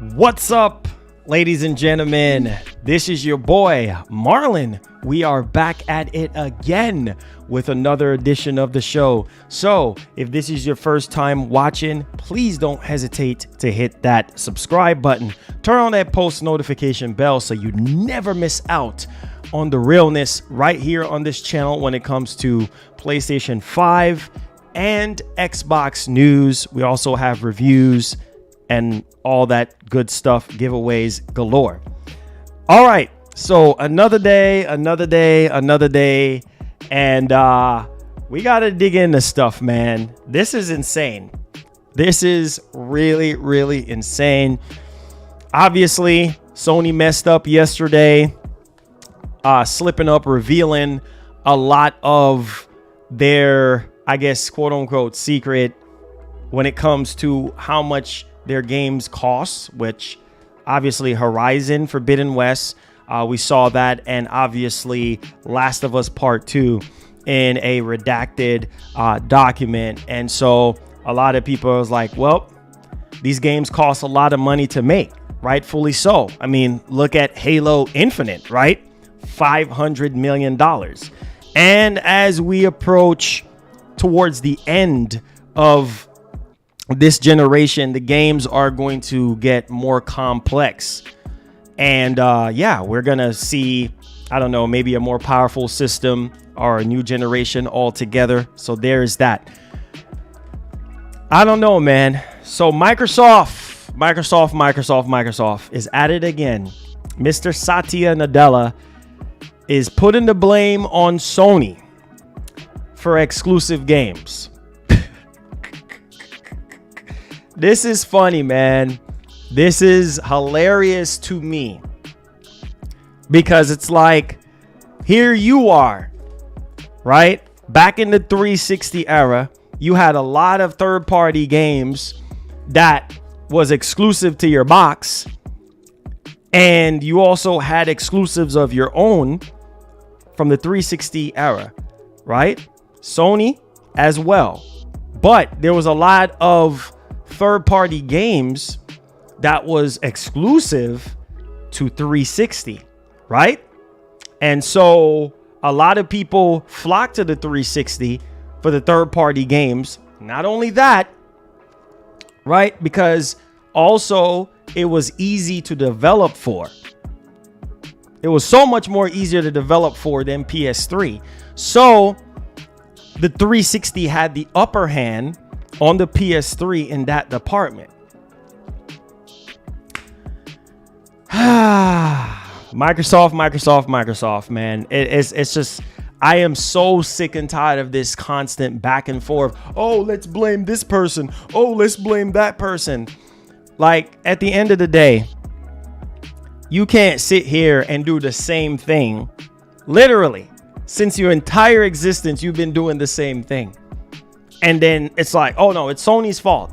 What's up, ladies and gentlemen? This is your boy Marlon. We are back at it again with another edition of the show. So if this is your first time watching, please don't hesitate to hit that subscribe button. Turn on that post notification bell so you never miss out on the realness right here on this channel when it comes to PlayStation 5 and Xbox news. We also have reviews and all that good stuff, giveaways galore. All right, so another day, and we gotta dig into stuff, man. This is insane. This is really insane. Obviously, Sony messed up yesterday, slipping up, revealing a lot of their, I guess, quote unquote secret when it comes to how much their games cost, which obviously Horizon Forbidden West, we saw that, and obviously Last of Us Part 2 in a redacted document. And so a lot of people was like, well, these games cost a lot of money to make, rightfully so. I mean, look at Halo Infinite, right? $500 million. And as we approach towards the end of this generation, the games are going to get more complex. And yeah, we're going to see, I don't know, maybe a more powerful system or a new generation altogether. So there's that. I don't know, man. So Microsoft is at it again. Mr. Satya Nadella is putting the blame on Sony for exclusive games. This is funny, man. This is hilarious to me because it's like, here you are, right? Back in the 360 era, you had a lot of third-party games that was exclusive to your box, and you also had exclusives of your own from the 360 era, right? Sony as well. But there was a lot of third-party games that was exclusive to 360, right? And so a lot of people flocked to the 360 for the third-party games. Not only that, right? Because also it was easy to develop for. It was so much more easier to develop for than PS3. So the 360 had the upper hand on the PS3 in that department. Microsoft, man. It's just, I am so sick and tired of this constant back and forth. Oh, let's blame this person. Oh, let's blame that person. Like, at the end of the day, you can't sit here and do the same thing. Literally, since your entire existence, you've been doing the same thing. And then it's like, oh no, it's Sony's fault.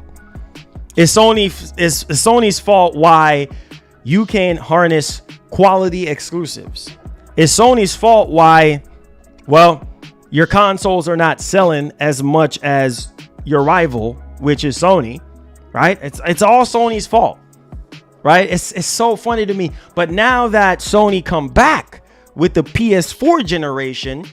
It's Sony's fault why you can't harness quality exclusives. It's Sony's fault why, well, your consoles are not selling as much as your rival, which is Sony, right? It's all Sony's fault, right? It's so funny to me. But now that Sony come back with the PS4 generation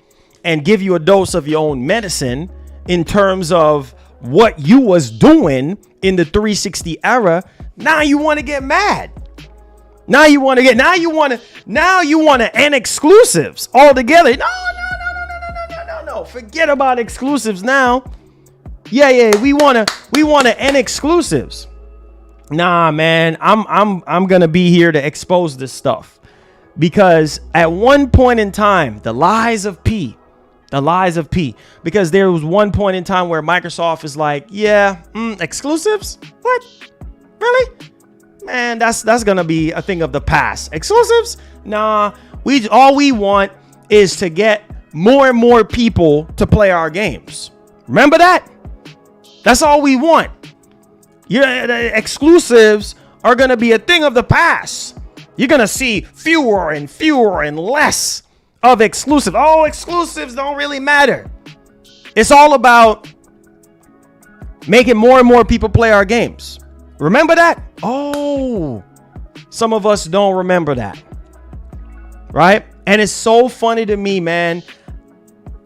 and give you a dose of your own medicine in terms of what you was doing in the 360 era, now you want to get mad. Now you want to end exclusives altogether. No. Forget about exclusives now. Yeah, we want to end exclusives. Nah, man, I'm going to be here to expose this stuff because at one point in time, the lies of P, because there was one point in time where Microsoft is like, yeah, exclusives? What? Really? Man, that's gonna be a thing of the past. Exclusives? Nah, all we want is to get more and more people to play our games. Remember that? That's all we want. Yeah, the exclusives are gonna be a thing of the past. You're gonna see fewer and less of exclusive. Oh, exclusives don't really matter. It's all about making more and more people play our games. Remember that? Oh, some of us don't remember that. Right? And it's so funny to me, man.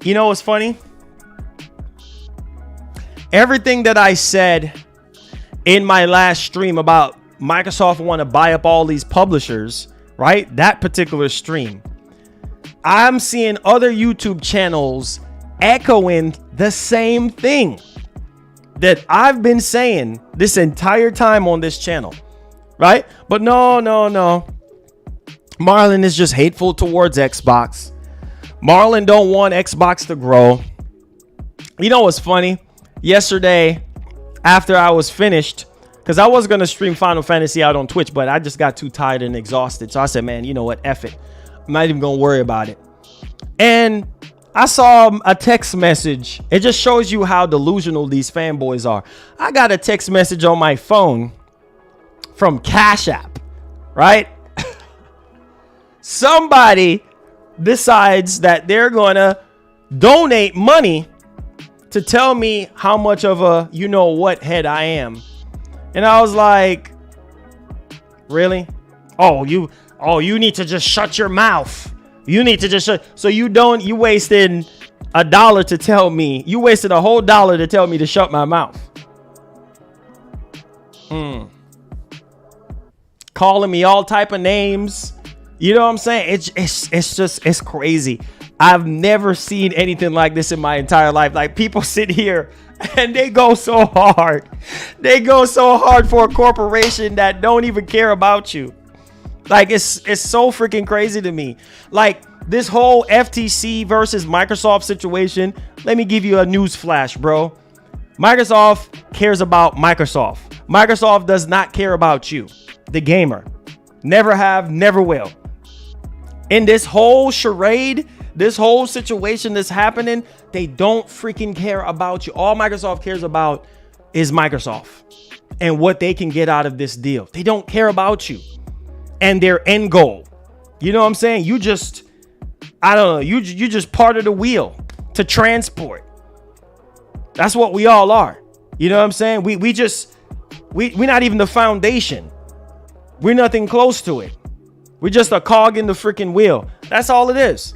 You know what's funny? Everything that I said in my last stream about Microsoft want to buy up all these publishers, right? That particular stream, I'm seeing other YouTube channels echoing the same thing that I've been saying this entire time on this channel, right? But no. Marlon is just hateful towards Xbox. Marlon don't want Xbox to grow. You know what's funny? Yesterday, after I was finished, because I was going to stream Final Fantasy out on Twitch, but I just got too tired and exhausted. So I said, man, you know what? F it. I'm not even going to worry about it. And I saw a text message. It just shows you how delusional these fanboys are. I got a text message on my phone from Cash App, right? Somebody decides that they're going to donate money to tell me how much of a you know what head I am. And I was like, really? Oh, you need to just shut your mouth. You need to just shut. So you wasted $1 to tell me. You wasted a whole $1 to tell me to shut my mouth. Calling me all type of names. You know what I'm saying? It's crazy. I've never seen anything like this in my entire life. Like, people sit here and they go so hard. They go so hard for a corporation that don't even care about you. Like, it's so freaking crazy to me. Like, this whole FTC versus Microsoft situation. Let me give you a news flash, bro. Microsoft cares about Microsoft. Microsoft does not care about you, the gamer. Never have, never will. In this whole charade, this whole situation that's happening, they don't freaking care about you. All Microsoft cares about is Microsoft and what they can get out of this deal. They don't care about you and their end goal. You know what I'm saying? You just, I don't know. You just part of the wheel to transport. That's what we all are. You know what I'm saying? We're not even the foundation. We're nothing close to it. We're just a cog in the freaking wheel. That's all it is.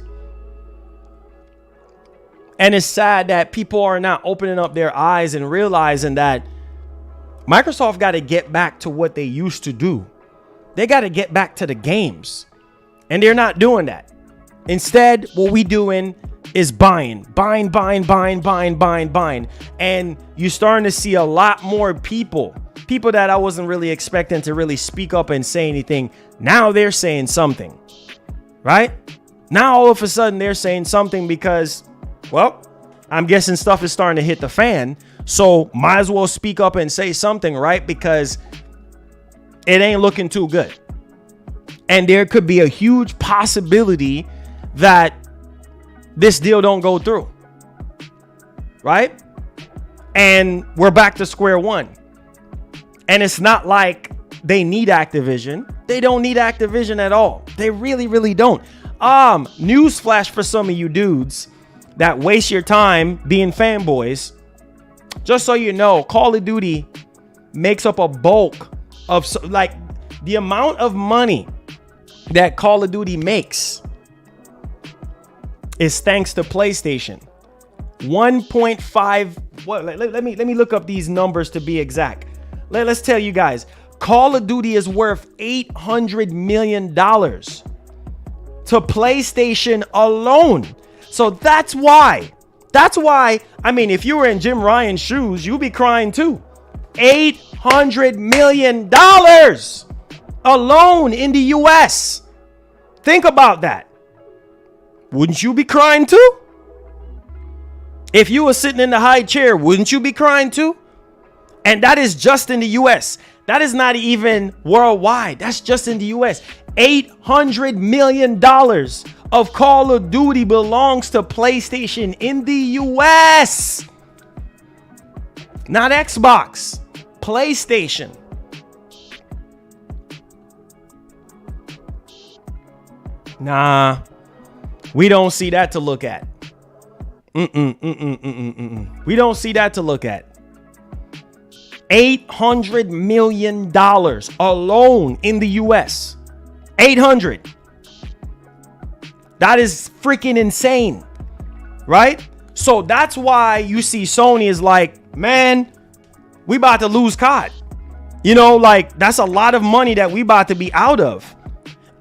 And it's sad that people are not opening up their eyes and realizing that Microsoft got to get back to what they used to do. They got to get back to the games. And they're not doing that. Instead, what we doing is buying. And you're starting to see a lot more people that I wasn't really expecting to really speak up and say anything. Now they're saying something, right? Now all of a sudden they're saying something because, well, I'm guessing stuff is starting to hit the fan. So might as well speak up and say something, right? Because it ain't looking too good. And there could be a huge possibility that this deal don't go through, right? And we're back to square one. And it's not like they need Activision. They don't need Activision at all. They really, really don't. Newsflash for some of you dudes that waste your time being fanboys. Just so you know, Call of Duty makes up a bulk of, like, the amount of money that Call of Duty makes is thanks to PlayStation. 1.5. What? Let me look up these numbers to be exact. Let's tell you guys. Call of Duty is worth $800 million to PlayStation alone. So that's why. I mean, if you were in Jim Ryan's shoes, you'd be crying too. $800 million alone in the US. Think about that. Wouldn't you be crying too? If you were sitting in the high chair, wouldn't you be crying too? And that is just in the US. That is not even worldwide. That's just in the US. $800 million of Call of Duty belongs to PlayStation in the US. Not Xbox. PlayStation. Nah, we don't see that to look at. We don't see that to look at. $800 million alone in the US. 800. That is freaking insane, right? So that's why you see Sony is like, man, we about to lose COD. You know, like that's a lot of money that we about to be out of.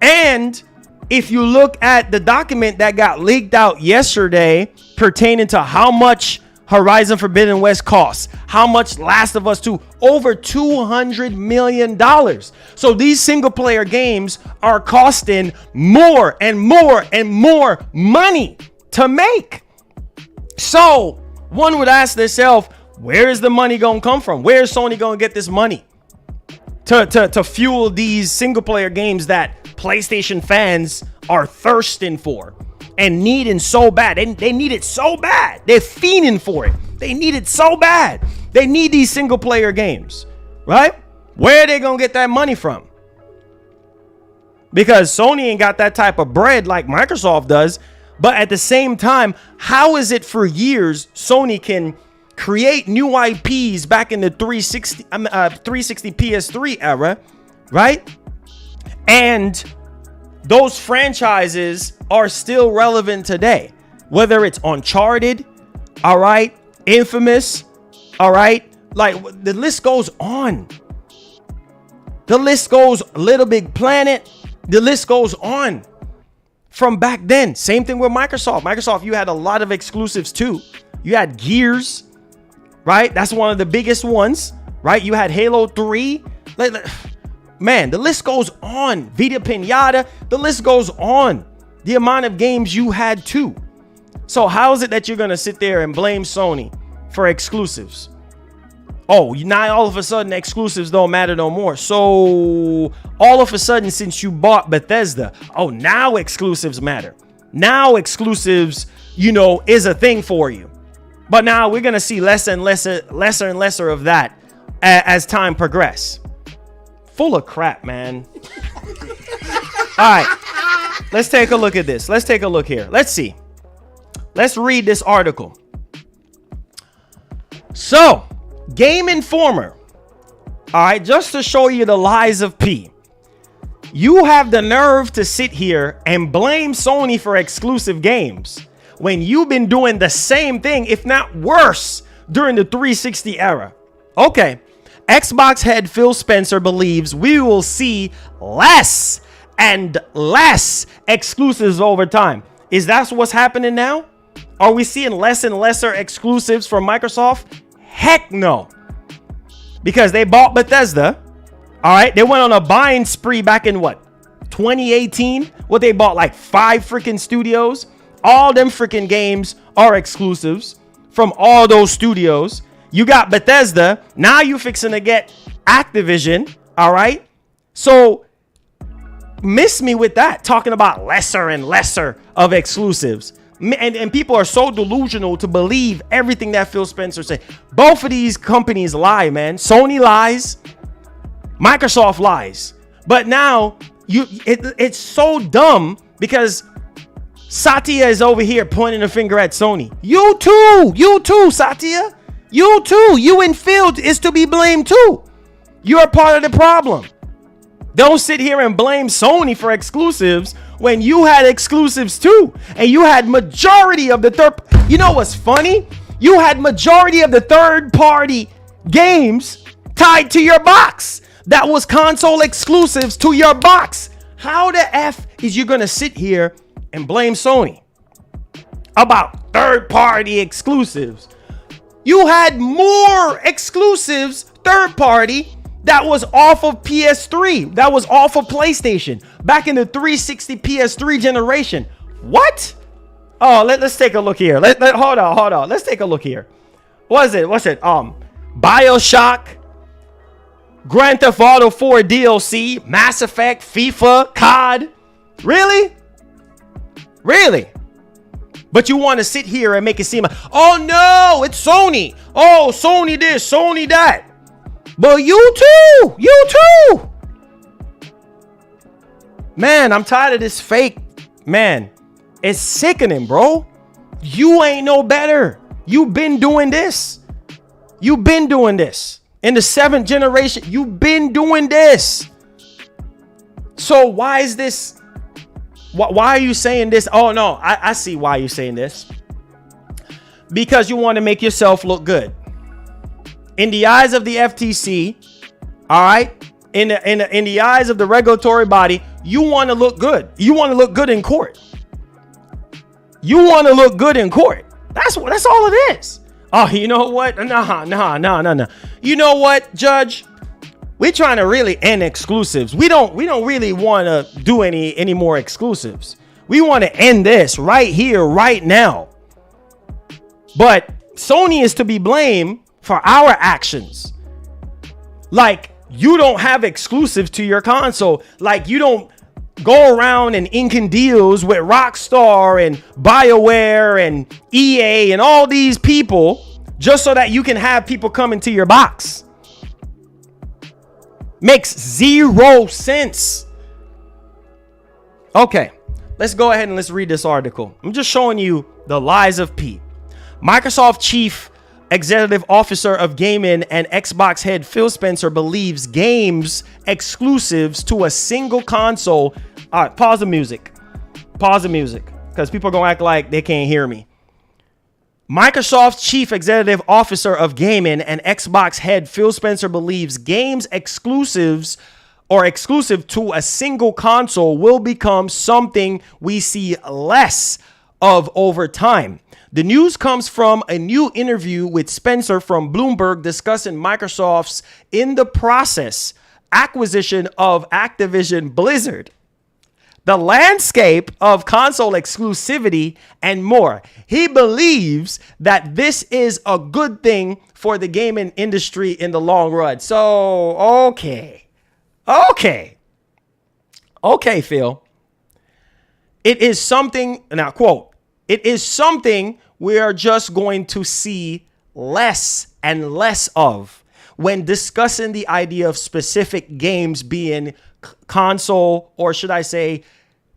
And if you look at the document that got leaked out yesterday pertaining to how much Horizon Forbidden West costs, how much Last of Us 2, over $200 million. So these single player games are costing more and more and more money to make. So one would ask themselves, where is the money going to come from? Where is Sony going to get this money to fuel these single player games that PlayStation fans are thirsting for and needing so bad? They need it so bad. They're fiending for it. They need it so bad. They need these single player games, right? Where are they going to get that money from? Because Sony ain't got that type of bread like Microsoft does. But at the same time, how is it for years Sony can create new IPs back in the 360 PS3 era, right? And those franchises are still relevant today, whether it's Uncharted, all right, Infamous, all right, like the list goes on. The list goes, Little Big Planet, the list goes on from back then. Same thing with Microsoft. Microsoft, you had a lot of exclusives too. You had Gears, right? That's one of the biggest ones, right? You had Halo 3. Man, the list goes on. Vita Pinata, the list goes on. The amount of games you had too. So how is it that you're going to sit there and blame Sony for exclusives? Oh, now all of a sudden exclusives don't matter no more. So all of a sudden, since you bought Bethesda, oh, now exclusives matter. Now exclusives, you know, is a thing for you. But now we're going to see lesser and lesser of that as time progresses. Full of crap, man. All right, let's take a look at this. Let's take a look here. Let's see. Let's read this article. So, Game Informer. All right, just to show you the lies of P. You have the nerve to sit here and blame Sony for exclusive games when you've been doing the same thing, if not worse, during the 360 era. Okay. Xbox head Phil Spencer believes we will see less and less exclusives over time. Is that what's happening now? Are we seeing less and lesser exclusives from Microsoft? Heck no. Because they bought Bethesda. All right. They went on a buying spree back in what? 2018? What, they bought like 5 freaking studios. All them freaking games are exclusives from all those studios. You got Bethesda. Now you fixing to get Activision. All right. So miss me with that. Talking about lesser and lesser of exclusives. And people are so delusional to believe everything that Phil Spencer said. Both of these companies lie, man. Sony lies. Microsoft lies. But now it's so dumb because Satya is over here pointing a finger at Sony. You too, Satya. You too. You and Phil is to be blamed too. You're part of the problem. Don't sit here and blame Sony for exclusives when you had exclusives too. And you had majority of the third. You know what's funny? You had majority of the third party games tied to your box. That was console exclusives to your box. How the F is you going to sit here and blame Sony about third party exclusives? You had more exclusives third party that was off of PS3, that was off of PlayStation back in the 360 PS3 generation. What? Oh, let's take a look here. Hold on. Let's take a look here. What's it? BioShock, Grand Theft Auto 4 DLC, Mass Effect, FIFA, COD. Really? But you want to sit here and make it seem like, oh no, it's Sony. Oh, Sony this, Sony that. But you too. Man, I'm tired of this fake. Man, it's sickening, bro. You ain't no better. You've been doing this. In the 7th generation, you've been doing this. So why is this? Why are you saying this? Oh, no, I see why you're saying this. Because you want to make yourself look good. In the eyes of the FTC, all right? In the eyes of the regulatory body, you want to look good. You want to look good in court. You want to look good in court. That's all it is. Oh, you know what? No. You know what, Judge? We're trying to really end exclusives. We don't really want to do any more exclusives. We want to end this right here, right now. But Sony is to be blamed for our actions. Like, you don't have exclusives to your console. Like, you don't go around and inking deals with Rockstar and BioWare and EA and all these people just so that you can have people come into your box. Makes zero sense. Okay, let's go ahead and let's read this article. I'm just showing you the lies of Pete. Microsoft Chief Executive Officer of Gaming and Xbox head Phil Spencer believes games exclusives to a single console. All right, pause the music. Pause the music, because people are going to act like they can't hear me. Microsoft's Chief Executive Officer of Gaming and Xbox head Phil Spencer believes games exclusives or exclusive to a single console will become something we see less of over time. The news comes from a new interview with Spencer from Bloomberg discussing Microsoft's in the process acquisition of Activision Blizzard, the landscape of console exclusivity, and more. He believes that this is a good thing for the gaming industry in the long run. So, okay, Phil. It is something, now quote, it is something we are just going to see less and less of when discussing the idea of specific games being console, or should I say,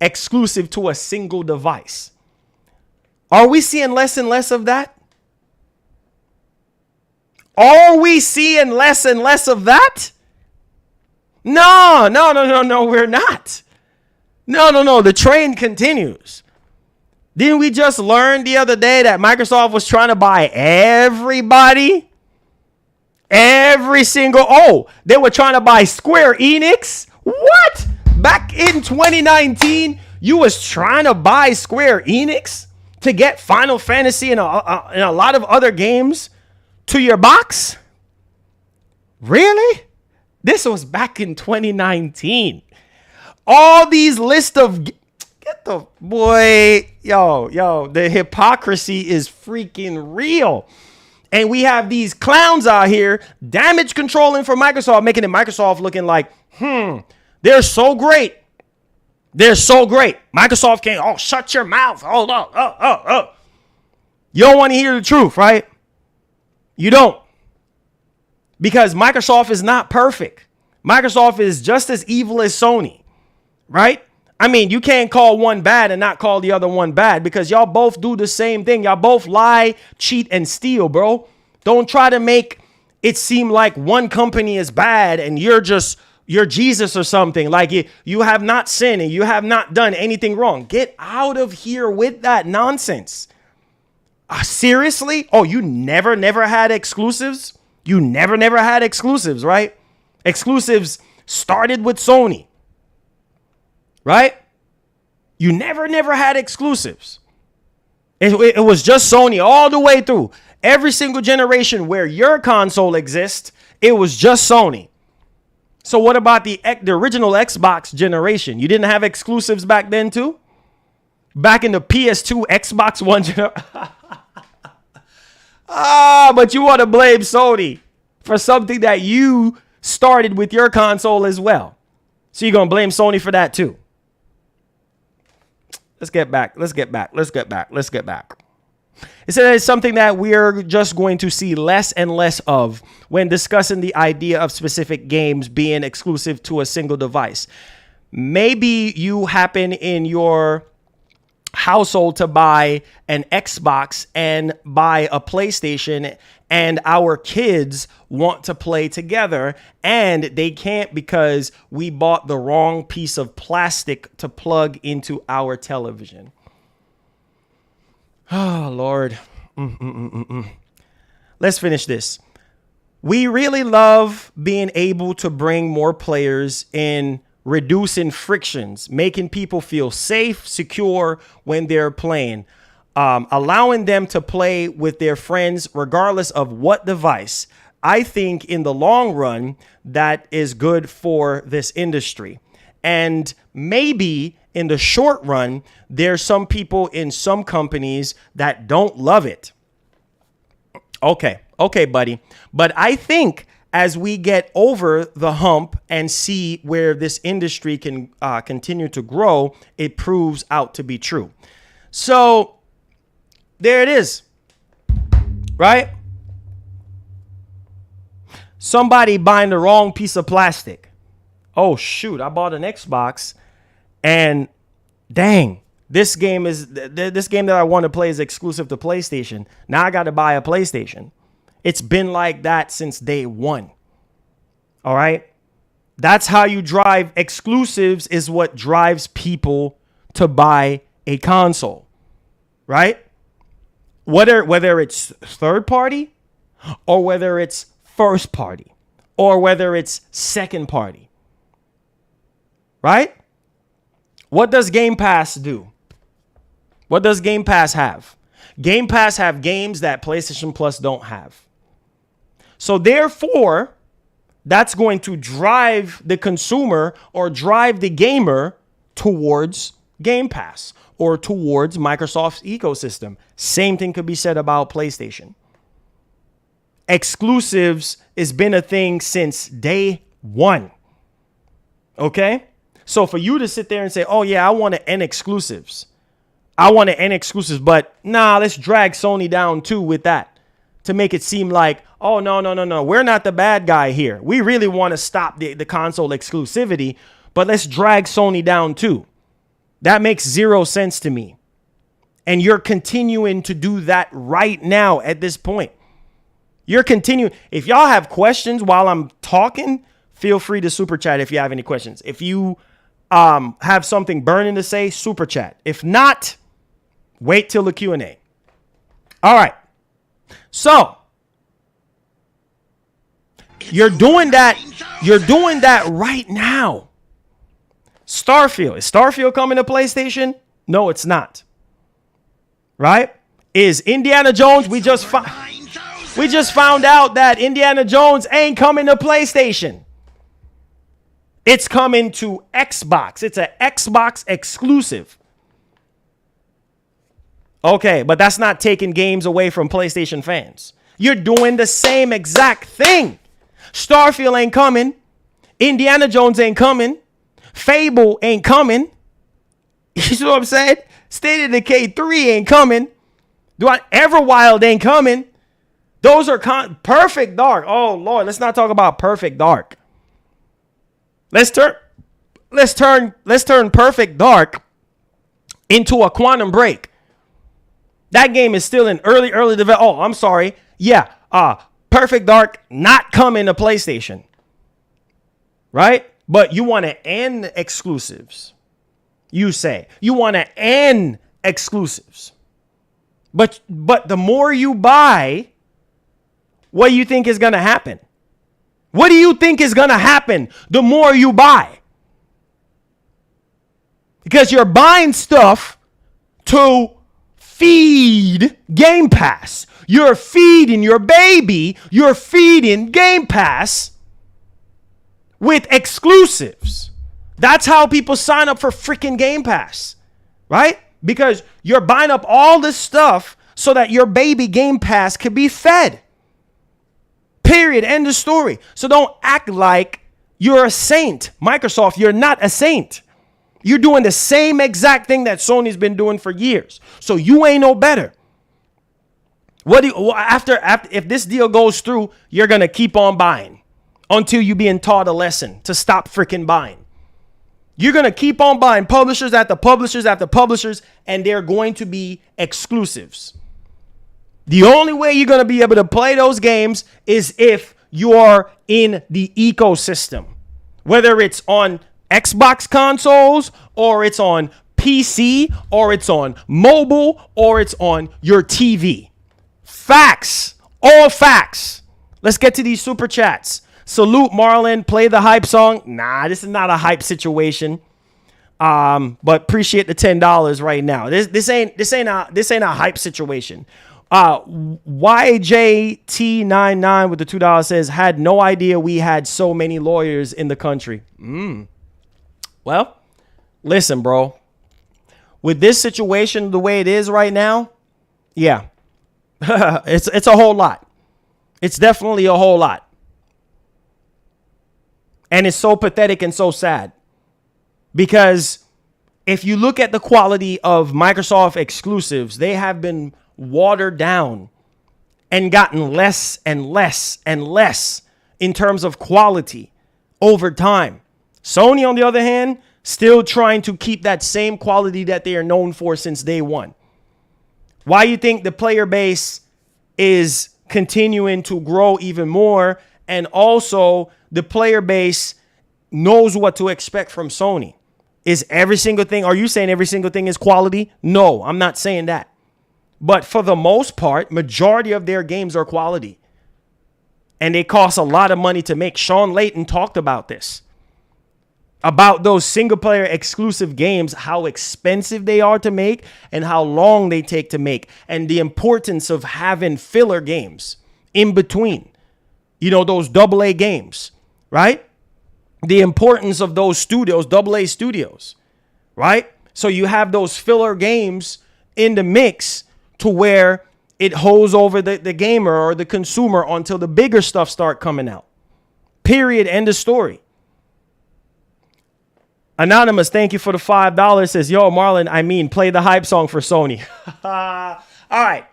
exclusive to a single device. Are we seeing less and less of that? Are we seeing less and less of that? No, we're not. No, the train continues. Didn't we just learn the other day that Microsoft was trying to buy everybody? Every single, they were trying to buy Square Enix? What? Back in 2019, you was trying to buy Square Enix to get Final Fantasy and a lot of other games to your box? Really? This was back in 2019. All these lists of... Get the boy, yo, the hypocrisy is freaking real. And we have these clowns out here damage controlling for Microsoft, making it Microsoft looking like, they're so great. They're so great. Microsoft can't, shut your mouth. Hold on. You don't want to hear the truth, right? You don't. Because Microsoft is not perfect. Microsoft is just as evil as Sony, right? I mean, you can't call one bad and not call the other one bad, because y'all both do the same thing. Y'all both lie, cheat, and steal, bro. Don't try to make it seem like one company is bad and you're Jesus or something. Like you have not sinned and you have not done anything wrong. Get out of here with that nonsense. Seriously? Oh, you never had exclusives? You never had exclusives, right? Exclusives started with Sony. Right? You never had exclusives. It was just Sony all the way through. Every single generation where your console exists, it was just Sony. So what about the original Xbox generation? You didn't have exclusives back then too? Back in the PS2, Xbox One generation? But you want to blame Sony for something that you started with your console as well. So you're going to blame Sony for that too. Let's get back. It says it's something that we're just going to see less and less of when discussing the idea of specific games being exclusive to a single device. Maybe you happen in your household to buy an Xbox and buy a PlayStation and our kids want to play together, and they can't because we bought the wrong piece of plastic to plug into our television. Oh, Lord. Let's finish this. We really love being able to bring more players in, reducing frictions, making people feel safe, secure when they're playing, allowing them to play with their friends regardless of what device. I think in the long run, that is good for this industry. And maybe in the short run, there's some people in some companies that don't love it. Okay, buddy. But I think as we get over the hump and see where this industry can continue to grow, it proves out to be true. So there it is, right? Somebody buying the wrong piece of plastic. Oh, shoot, I bought an Xbox and dang, this game that I want to play is exclusive to PlayStation. Now I got to buy a PlayStation. It's been like that since day one. All right. That's how you drive. Exclusives is what drives people to buy a console. Right. Whether it's third party or whether it's first party or whether it's second party. Right. What does Game Pass do? What does Game Pass have? Game Pass have games that PlayStation Plus don't have. So therefore, that's going to drive the consumer or drive the gamer towards Game Pass or towards Microsoft's ecosystem. Same thing could be said about PlayStation. Exclusives has been a thing since day one. Okay? So for you to sit there and say, oh yeah, I want to end exclusives. But nah, let's drag Sony down too with that to make it seem like, oh, no. We're not the bad guy here. We really want to stop the console exclusivity, but let's drag Sony down too. That makes zero sense to me. And you're continuing to do that right now at this point. You're continuing. If y'all have questions while I'm talking, feel free to super chat if you have any questions. If you have something burning to say, super chat. If not, wait till the Q&A. All right. So you're doing that right now. Starfield. Is Starfield coming to PlayStation? No, it's not. Right? Is Indiana Jones? We just found out that Indiana Jones ain't coming to PlayStation. It's coming to Xbox. It's an Xbox exclusive. Okay, but that's not taking games away from PlayStation fans. You're doing the same exact thing. Starfield ain't coming. Indiana Jones ain't coming. Fable ain't coming. You see what I'm saying? State of Decay 3 ain't coming. Everwild ain't coming. Those are Perfect Dark. Oh Lord, let's not talk about Perfect Dark. Let's turn Perfect Dark into a Quantum Break. That game is still in early development. Oh, I'm sorry. Yeah. Perfect Dark not coming to PlayStation. Right? But you want to end exclusives. You say you want to end exclusives. But the more you buy, what do you think is going to happen? What do you think is going to happen the more you buy? Because you're buying stuff to feed Game Pass. You're feeding your baby. You're feeding Game Pass with exclusives. That's how people sign up for freaking Game Pass, right? Because you're buying up all this stuff so that your baby Game Pass can be fed. Period. End of story. So don't act like you're a saint. Microsoft, you're not a saint. You're doing the same exact thing that Sony's been doing for years. So you ain't no better. After if this deal goes through, you're going to keep on buying until you're being taught a lesson to stop freaking buying. You're going to keep on buying publishers after publishers after publishers, and they're going to be exclusives. The only way you're going to be able to play those games is if you are in the ecosystem, whether it's on Xbox consoles or it's on PC or it's on mobile or it's on your TV. Facts. All facts. Let's get to these super chats. Salute Marlon. Play the hype song. Nah, this is not a hype situation. But appreciate the $10 right now. This ain't a hype situation. YJT99 with the $2 says, had no idea we had so many lawyers in the country. Well, listen, bro. With this situation the way it is right now, yeah, it's a whole lot. It's definitely a whole lot. And it's so pathetic and so sad. Because if you look at the quality of Microsoft exclusives, they have been watered down and gotten less and less and less in terms of quality over time. Sony, on the other hand, still trying to keep that same quality that they are known for since day one. Why you think the player base is continuing to grow even more, and also the player base knows what to expect from Sony? Is every single thing, are you saying every single thing is quality? No, I'm not saying that. But for the most part, majority of their games are quality. And they cost a lot of money to make. Sean Layton talked about this. About those single player exclusive games, how expensive they are to make and how long they take to make. And the importance of having filler games in between. You know, those AA games, right? The importance of those studios, AA studios, right? So you have those filler games in the mix to where it holds over the gamer or the consumer until the bigger stuff start coming out. Period. End of story. Anonymous, thank you for the $5. Says, yo, Marlon, play the hype song for Sony. All right.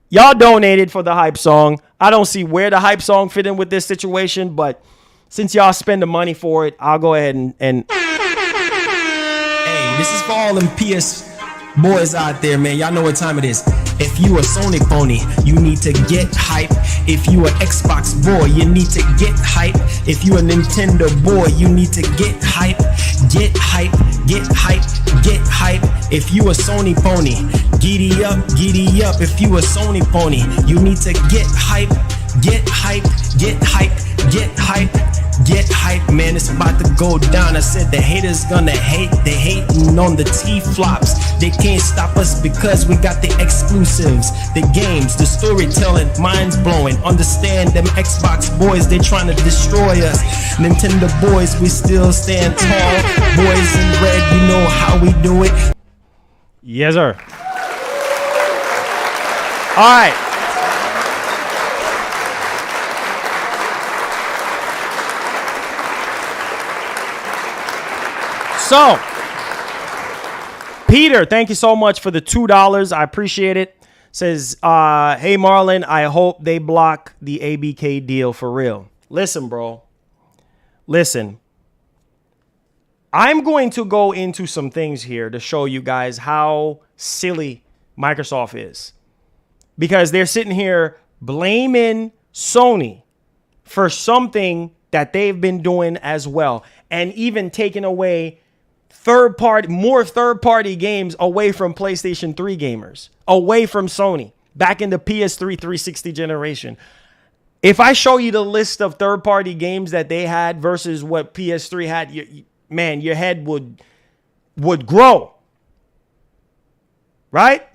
Y'all donated for the hype song. I don't see where the hype song fit in with this situation, but since y'all spend the money for it, I'll go ahead and... Hey, this is for all them PS boys out there, man. Y'all know what time it is. If you a Sony pony, you need to get hype. If you a Xbox boy, you need to get hype. If you a Nintendo boy, you need to get hype. Get hype, get hype, get hype. If you a Sony pony, giddy up, giddy up. If you a Sony pony, you need to get hype, get hype, get hype, get hype. Get hype, man, it's about to go down. I said the haters gonna hate. They hating on the T-flops. They can't stop us because we got the exclusives, the games, the storytelling, minds blowing. Understand them Xbox boys, they trying to destroy us. Nintendo boys, we still stand tall. Boys in red, you know how we do it. Yes, sir. All right. So, Peter, thank you so much for the $2. I appreciate it. Says, hey, Marlon, I hope they block the ABK deal for real. Listen, bro. Listen. I'm going to go into some things here to show you guys how silly Microsoft is. Because they're sitting here blaming Sony for something that they've been doing as well. And even taking away more third-party games away from PlayStation 3 gamers, away from Sony, back in the PS3 360 generation. If I show you the list of third-party games that they had versus what PS3 had, man, your head would grow. Right?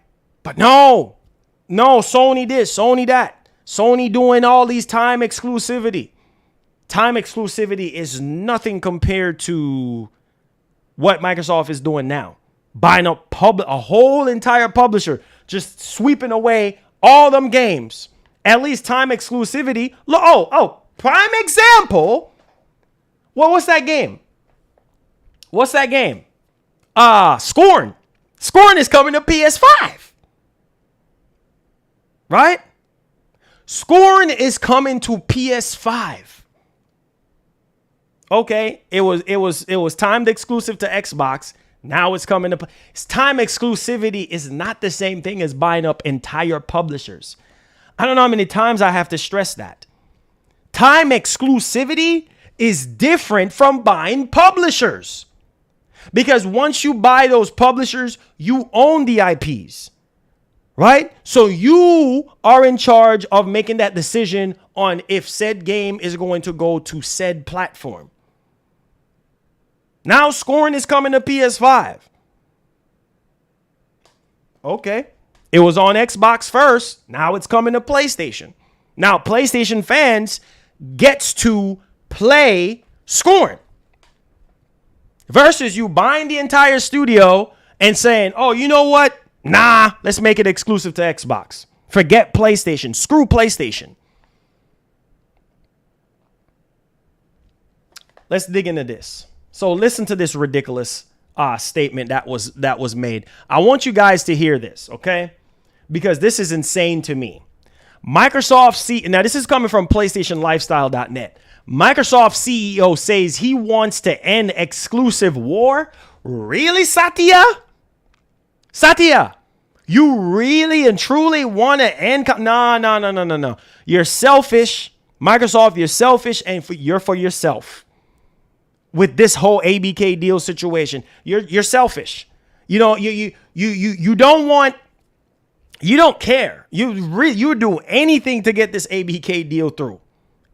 But no, Sony this, Sony that. Sony doing all these time exclusivity. Time exclusivity is nothing compared to what Microsoft is doing now. Buying up a whole entire publisher, just sweeping away all them games. At least time exclusivity. Prime example. What's that game? What's that game? Scorn. Scorn is coming to PS5. Right? Scorn is coming to PS5. Okay, it was timed exclusive to Xbox. Now it's coming to time exclusivity is not the same thing as buying up entire publishers. I don't know how many times I have to stress that. Time exclusivity is different from buying publishers. Because once you buy those publishers, you own the IPs, right? So you are in charge of making that decision on if said game is going to go to said platform. Now scoring is coming to PS5. Okay. It was on Xbox first. Now it's coming to PlayStation. Now PlayStation fans gets to play scoring. Versus you buying the entire studio and saying, oh, you know what? Nah, let's make it exclusive to Xbox. Forget PlayStation. Screw PlayStation. Let's dig into this. So listen to this ridiculous statement that was made. I want you guys to hear this, okay? Because this is insane to me. Now this is coming from PlayStationLifestyle.net. Microsoft CEO says he wants to end exclusive war. Really, Satya? Satya, you really and truly want to end? No. You're selfish. Microsoft, you're selfish, and you're for yourself. With this whole ABK deal situation, you're selfish. You know, you don't care. You do anything to get this ABK deal through.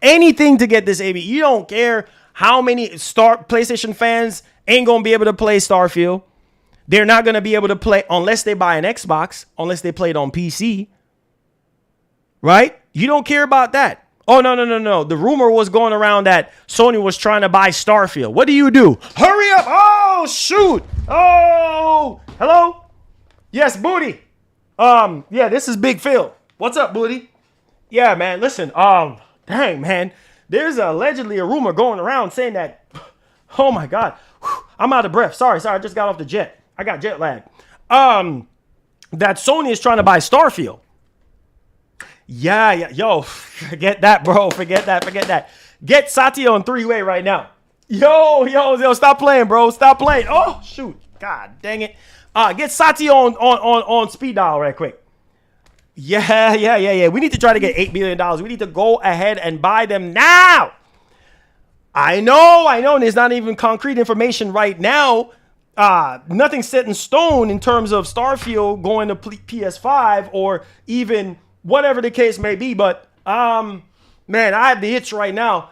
Anything to get this ABK. You don't care how many PlayStation fans ain't gonna be able to play Starfield. They're not gonna be able to play unless they buy an Xbox, unless they play it on PC. Right? You don't care about that. Oh, no. The rumor was going around that Sony was trying to buy Starfield. What do? Hurry up. Oh, shoot. Oh, hello? Yes, Booty. Yeah, this is Big Phil. What's up, Booty? Yeah, man, listen. Dang, man. There's allegedly a rumor going around saying that, oh my God, I'm out of breath. Sorry, I just got off the jet. I got jet lag. That Sony is trying to buy Starfield. Yeah. Yo, forget that, bro. Forget that. Get Satya on three-way right now. Yo, stop playing, bro. Stop playing. Oh, shoot. God dang it. Get Satya on speed dial right quick. Yeah. We need to try to get $8 billion. We need to go ahead and buy them now. I know. And there's not even concrete information right now. Nothing set in stone in terms of Starfield going to PS5 or even whatever the case may be. But man, I have the itch right now.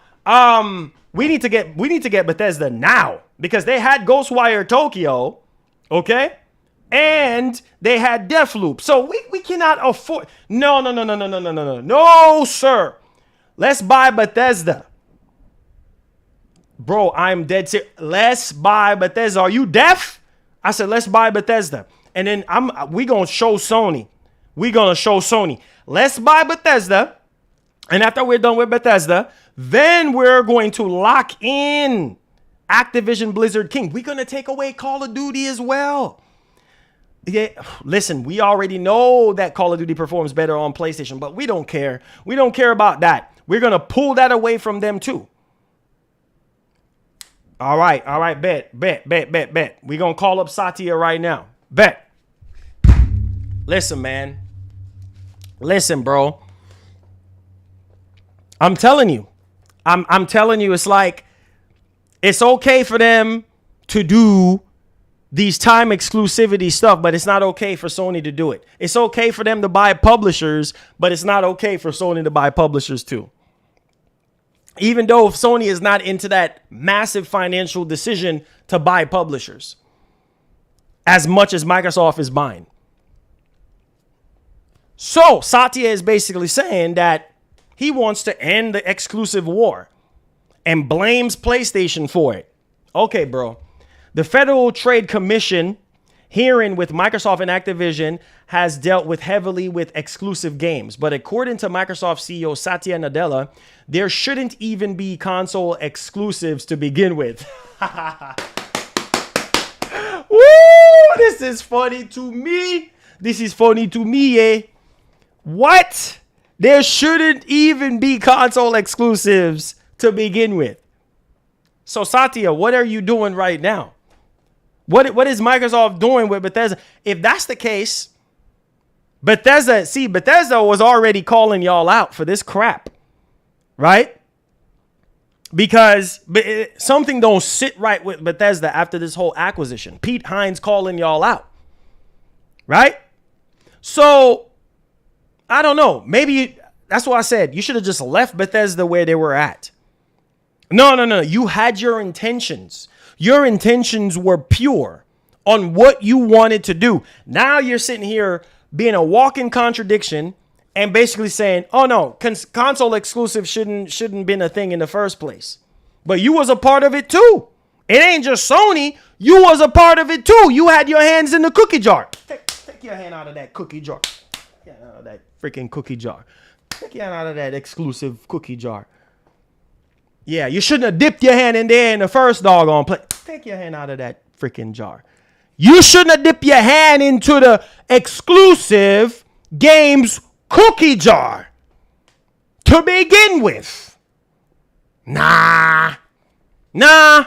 We need to get Bethesda now because they had Ghostwire Tokyo, okay, and they had Deathloop. So we cannot afford. No, sir. Let's buy Bethesda. Bro, I'm dead serious. Let's buy Bethesda. Are you deaf? I said, let's buy Bethesda. And then we going to show Sony. Let's buy Bethesda. And after we're done with Bethesda, then we're going to lock in Activision Blizzard King. We're going to take away Call of Duty as well. Yeah, listen, we already know that Call of Duty performs better on PlayStation, but we don't care. We don't care about that. We're going to pull that away from them too. All right, bet. We're going to call up Satya right now. Bet. Listen, man. Listen, bro. I'm telling you. I'm telling you, it's like, it's okay for them to do these time exclusivity stuff, but it's not okay for Sony to do it. It's okay for them to buy publishers, but it's not okay for Sony to buy publishers too. Even though Sony is not into that massive financial decision to buy publishers as much as Microsoft is buying. So Satya is basically saying that he wants to end the exclusive war and blames PlayStation for it. Okay, bro. The Federal Trade Commission hearing with Microsoft and Activision has dealt with heavily with exclusive games. But according to Microsoft CEO Satya Nadella, there shouldn't even be console exclusives to begin with. Woo! This is funny to me. Eh? What? There shouldn't even be console exclusives to begin with. So Satya, what are you doing right now? What is Microsoft doing with Bethesda? If that's the case, Bethesda was already calling y'all out for this crap, right? Because something don't sit right with Bethesda after this whole acquisition. Pete Hines calling y'all out, right? So, I don't know. Maybe that's what I said. You should have just left Bethesda where they were at. No. You had your intentions. Your intentions were pure on what you wanted to do. Now you're sitting here being a walking contradiction and basically saying, oh no, console exclusive shouldn't been a thing in the first place. But you was a part of it too. It ain't just Sony. You was a part of it too. You had your hands in the cookie jar. Take your hand out of that cookie jar. Get out of that freaking cookie jar. Take your hand out of that exclusive cookie jar. Yeah, you shouldn't have dipped your hand in there in the first doggone play. Take your hand out of that freaking jar. You shouldn't have dipped your hand into the exclusive games cookie jar to begin with. Nah. Nah,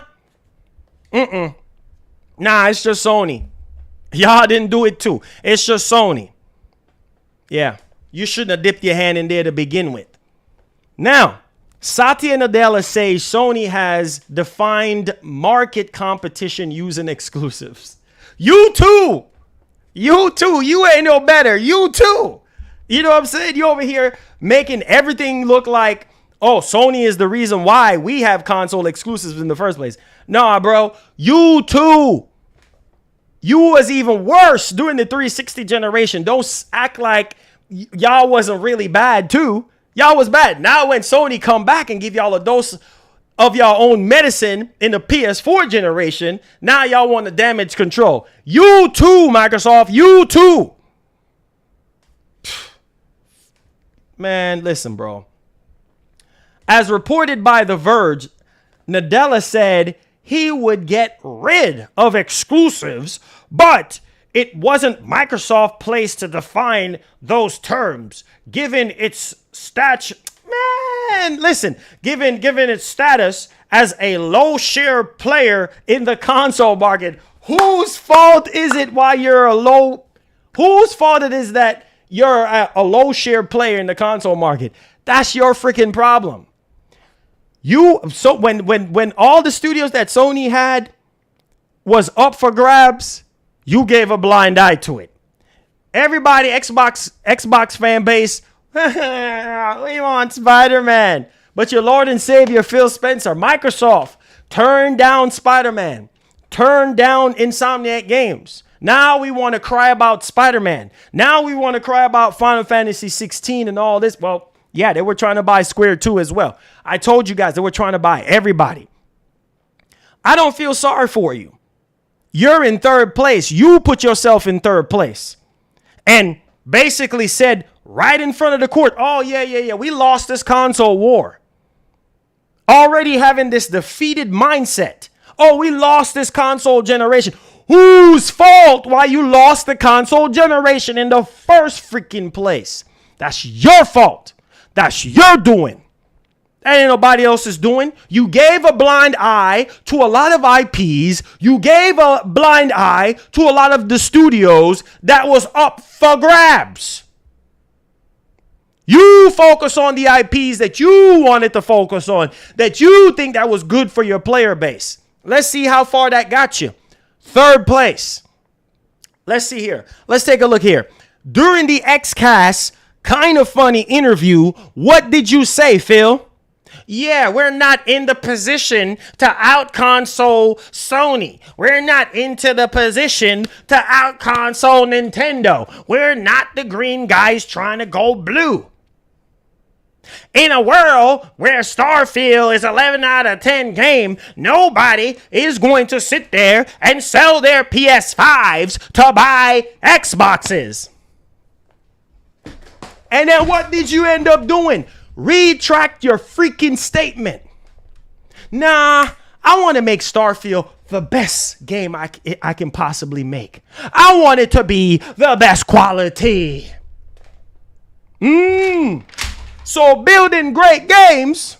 it's just Sony. Y'all didn't do it too. It's just Sony. Yeah, you shouldn't have dipped your hand in there to begin with. Now, Satya Nadella says Sony has defined market competition using exclusives. You too. You ain't no better. You too. You know what I'm saying? You over here making everything look like, oh, Sony is the reason why we have console exclusives in the first place. Nah, bro. You too. You was even worse during the 360 generation. Don't act like y'all wasn't really bad too. Y'all was bad. Now when Sony come back and give y'all a dose of y'all own medicine in the PS4 generation, now y'all want to damage control. You too, Microsoft. You too. Man, listen, bro. As reported by The Verge, Nadella said he would get rid of exclusives, but it wasn't Microsoft's place to define those terms, given its stature. Man, listen, given its status as a low share player in the console market, whose fault is it why you're a low? Whose fault it is that you're a low share player in the console market? That's your freaking problem. So when all the studios that Sony had was up for grabs, you gave a blind eye to it. Everybody, Xbox fan base, we want Spider-Man. But your Lord and Savior, Phil Spencer, Microsoft, turned down Spider-Man, turned down Insomniac Games. Now we want to cry about Spider-Man. Now we want to cry about Final Fantasy 16 and all this. Well, yeah, they were trying to buy Square too as well. I told you guys they were trying to buy everybody. I don't feel sorry for you. You're in third place. You put yourself in third place and basically said right in front of the court, oh, yeah, we lost this console war. Already having this defeated mindset. Oh, we lost this console generation. Whose fault why you lost the console generation in the first freaking place? That's your fault. That's your doing. That ain't nobody else's doing. You gave a blind eye to a lot of IPs. You gave a blind eye to a lot of the studios that was up for grabs. You focus on the IPs that you wanted to focus on, that you think that was good for your player base. Let's see how far that got you. Third place. Let's see here. Let's take a look here. During the XCast Kind of Funny interview, what did you say, Phil? Yeah, we're not in the position to out-console Sony. We're not into the position to out-console Nintendo. We're not the green guys trying to go blue. In a world where Starfield is 11 out of 10 game, nobody is going to sit there and sell their PS5s to buy Xboxes. And then what did you end up doing? Retract your freaking statement. Nah, I want to make Starfield the best game I can possibly make. I want it to be the best quality. So building great games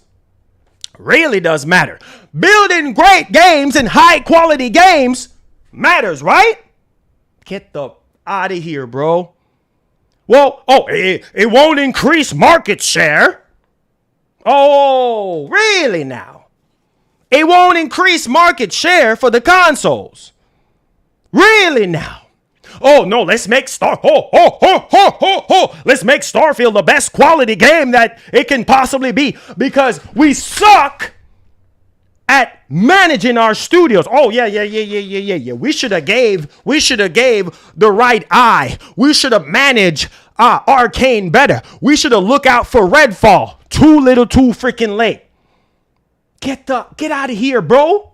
really does matter. Building great games and high quality games matters, right? Get the out of here, bro. Well, it won't increase market share. Oh, really now? It won't increase market share for the consoles. Really now? Oh, no, let's make let's make Starfield the best quality game that it can possibly be because we suck at managing our studios. Oh, yeah. We should have gave the right eye. We should have managed Arcane better. We should have looked out for Redfall. Too little, too freaking late. Get out of here, bro.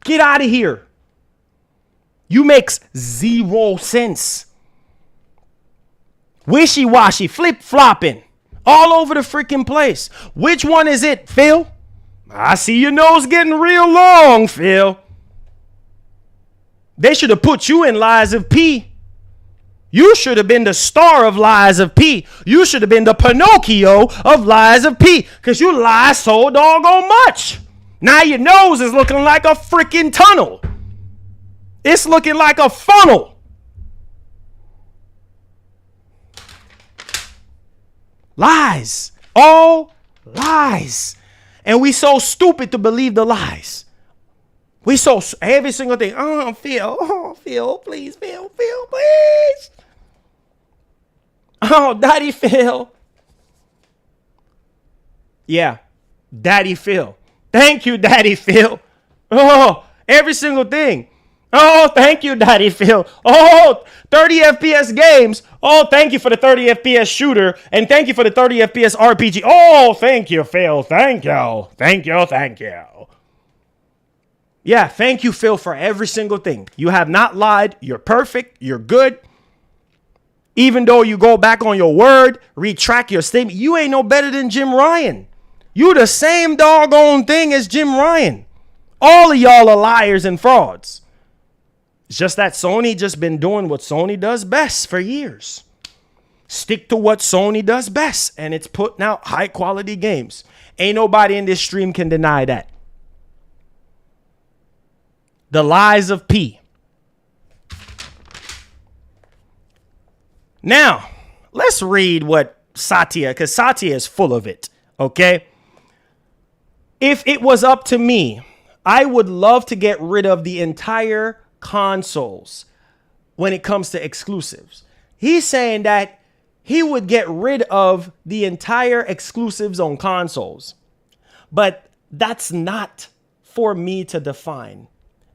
Get out of here. You makes zero sense. Wishy-washy, flip-flopping, all over the freaking place. Which one is it, Phil? I see your nose getting real long, Phil. They should have put you in Lies of P. You should have been the star of Lies of P. You should have been the Pinocchio of Lies of P. Because you lie so doggone much. Now your nose is looking like a freaking tunnel. It's looking like a funnel. Lies. All lies. And we so stupid to believe the lies. We so every single thing. Oh, Phil, please, Phil, please. Oh, Daddy Phil. Yeah, Daddy Phil. Thank you, Daddy Phil. Oh, every single thing. Oh, thank you, Daddy Phil. Oh, 30 FPS games. Oh, thank you for the 30 FPS shooter. And thank you for the 30 FPS RPG. Oh, thank you, Phil. Thank you. Thank you. Yeah, thank you, Phil, for every single thing. You have not lied. You're perfect. You're good. Even though you go back on your word, retract your statement, you ain't no better than Jim Ryan. You the same doggone thing as Jim Ryan. All of y'all are liars and frauds. It's just that Sony just been doing what Sony does best for years. Stick to what Sony does best, and it's putting out high quality games. Ain't nobody in this stream can deny that. The Lies of P. Now, let's read what Satya, because Satya is full of it, okay? If it was up to me, I would love to get rid of the entire consoles when it comes to exclusives. He's saying that he would get rid of the entire exclusives on consoles. But that's not for me to define,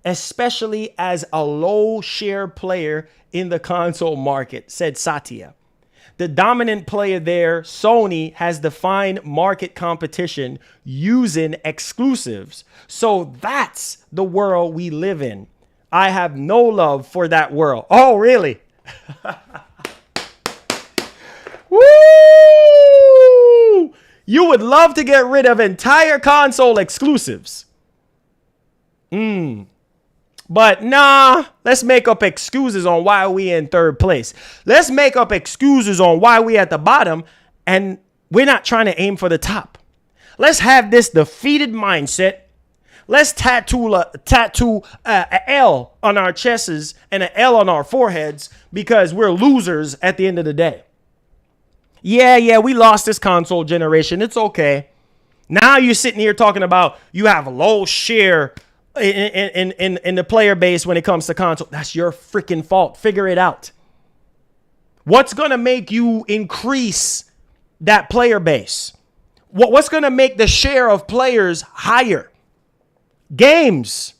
especially as a low share player in the console market, said Satya. The dominant player there, Sony, has defined market competition using exclusives. So that's the world we live in. I have no love for that world. Oh, really? Woo! You would love to get rid of entire console exclusives. But nah, let's make up excuses on why we in third place. Let's make up excuses on why we at the bottom and we're not trying to aim for the top. Let's have this defeated mindset. Let's tattoo a L on our chests and an L on our foreheads because we're losers at the end of the day. Yeah, we lost this console generation. It's okay. Now you're sitting here talking about you have a low share in the player base when it comes to console. That's your freaking fault. Figure it out. What's going to make you increase that player base? What's going to make the share of players higher? Games.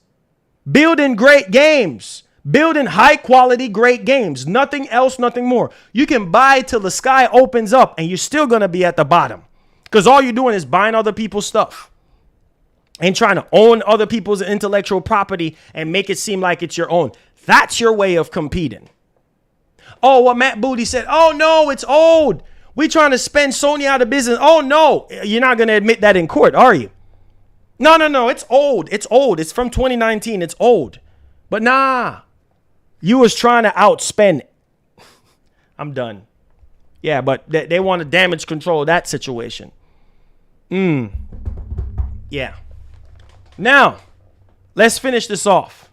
Building great games. Building high quality great games. Nothing else, nothing more. You can buy till the sky opens up and you're still going to be at the bottom. Because all you're doing is buying other people's stuff. And trying to own other people's intellectual property and make it seem like it's your own. That's your way of competing. Oh, what Matt Booty said. Oh, no, it's old. We trying to spend Sony out of business. Oh, no. You're not going to admit that in court, are you? No. It's old. It's old. It's from 2019. It's old. But nah. You was trying to outspend it. I'm done. Yeah, but they want to damage control that situation. Yeah. Now, let's finish this off.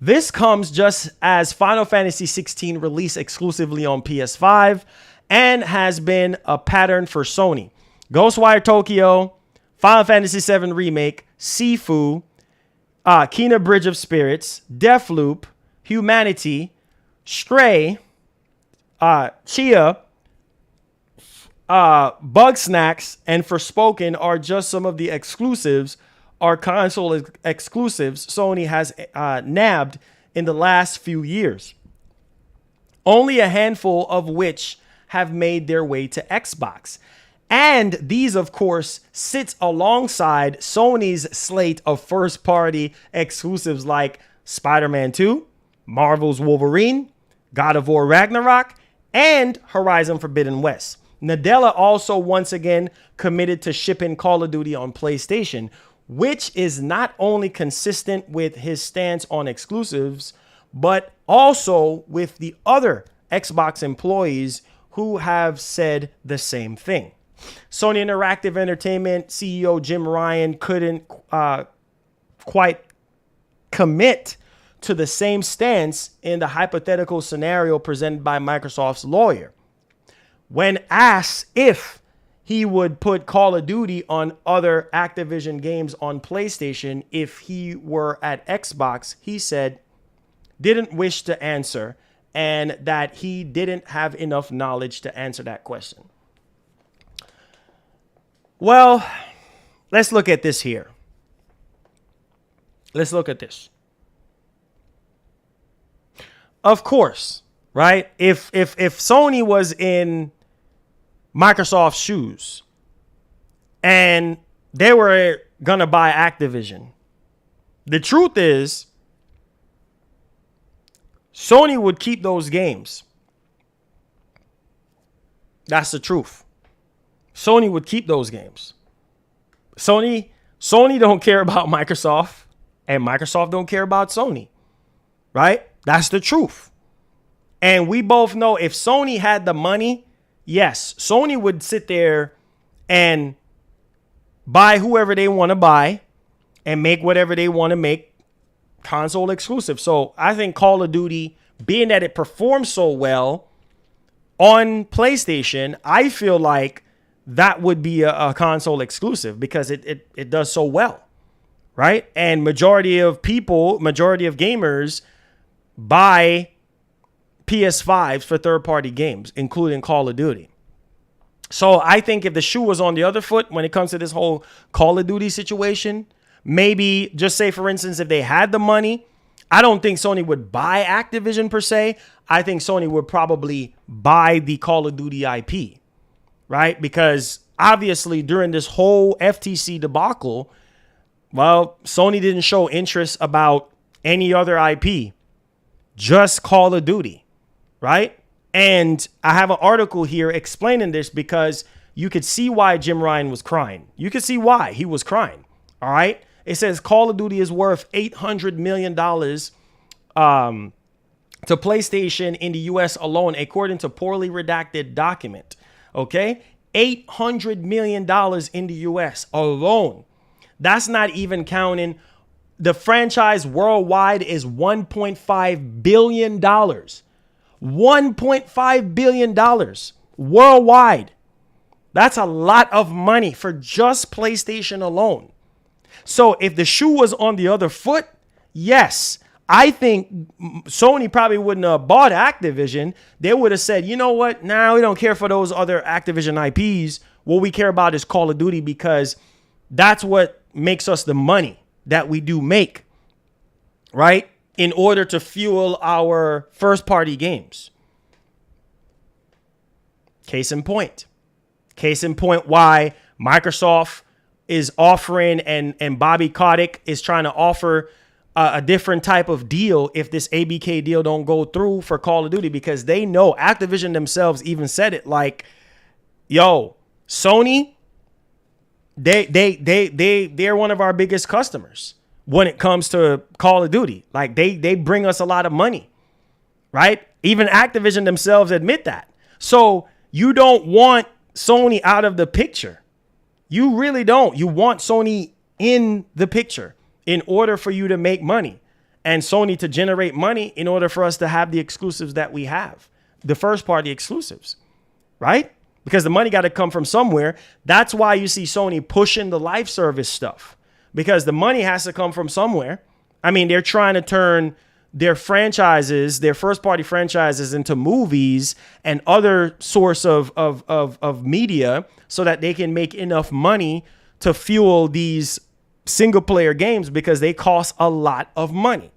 This comes just as Final Fantasy 16 released exclusively on PS5 and has been a pattern for Sony. Ghostwire Tokyo, Final Fantasy VII Remake, Sifu, Kena Bridge of Spirits, Deathloop, Humanity, Stray, Chia, Bug Snacks, and Forspoken are just some of the exclusives, or console exclusives Sony has nabbed in the last few years. Only a handful of which have made their way to Xbox. And these, of course, sits alongside Sony's slate of first-party exclusives like Spider-Man 2, Marvel's Wolverine, God of War Ragnarok, and Horizon Forbidden West. Nadella also once again committed to shipping Call of Duty on PlayStation, which is not only consistent with his stance on exclusives, but also with the other Xbox employees who have said the same thing. Sony Interactive Entertainment CEO Jim Ryan couldn't quite commit to the same stance in the hypothetical scenario presented by Microsoft's lawyer. When asked if he would put Call of Duty on other Activision games on PlayStation if he were at Xbox, he said, didn't wish to answer, and that he didn't have enough knowledge to answer that question. Well, let's look at this here. Let's look at this. Of course, right? If Sony was in Microsoft's shoes and they were gonna buy Activision, the truth is Sony would keep those games. That's the truth. Sony would keep those games. Sony don't care about Microsoft, and Microsoft don't care about Sony, right? That's the truth. And we both know if Sony had the money, yes, Sony would sit there and buy whoever they want to buy and make whatever they want to make console exclusive. So I think Call of Duty, being that it performs so well on PlayStation, I feel like that would be a console exclusive because it does so well, right? And majority of gamers buy PS5s for third-party games, including Call of Duty. So I think if the shoe was on the other foot when it comes to this whole Call of Duty situation, maybe just say, for instance, if they had the money, I don't think Sony would buy Activision per se. I think Sony would probably buy the Call of Duty IP, right? Because obviously during this whole FTC debacle, well, Sony didn't show interest about any other IP, just Call of Duty, right? And I have an article here explaining this because you could see why Jim Ryan was crying. You could see why he was crying, all right? It says Call of Duty is worth $800 million to PlayStation in the US alone, according to poorly redacted document, okay? $800 million in the US alone. That's not even counting the franchise worldwide is $1.5 billion. $1.5 billion worldwide. That's a lot of money for just PlayStation alone. So if the shoe was on the other foot, yes, I think Sony probably wouldn't have bought Activision. They would have said, you know what? Nah, we don't care for those other Activision IPs. What we care about is Call of Duty because that's what makes us the money that we do make, right? In order to fuel our first party games. Case in point why Microsoft is offering and Bobby Kotick is trying to offer a different type of deal if this ABK deal don't go through for Call of Duty, because they know Activision themselves even said it like, yo, Sony, they're one of our biggest customers when it comes to Call of Duty. Like they bring us a lot of money, right? Even Activision themselves admit that. So you don't want Sony out of the picture. You really don't. You want Sony in the picture in order for you to make money and Sony to generate money in order for us to have the exclusives that we have, the first party exclusives, right? Because the money got to come from somewhere. That's why you see Sony pushing the live service stuff, because the money has to come from somewhere. I mean, they're trying to turn their franchises, their first party franchises, into movies and other source of media so that they can make enough money to fuel these single player games, because they cost a lot of money.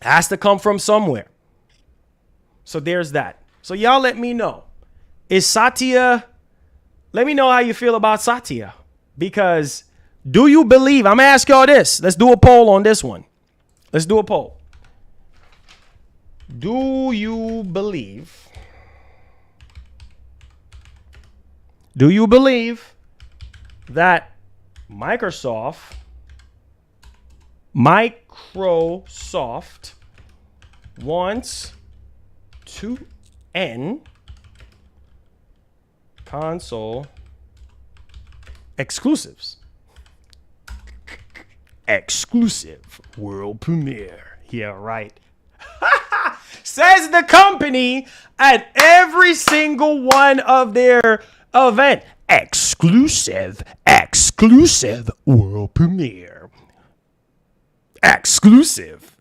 Has to come from somewhere. So there's that. So y'all let me know. Is Satya, let me know how you feel about Satya, because do you believe, I'm going to ask y'all this. Let's do a poll on this one. Let's do a poll. Do you believe that Microsoft wants to end console exclusives? Exclusive world premiere. Yeah, right. Says the company at every single one of their event. Exclusive world premiere. Exclusive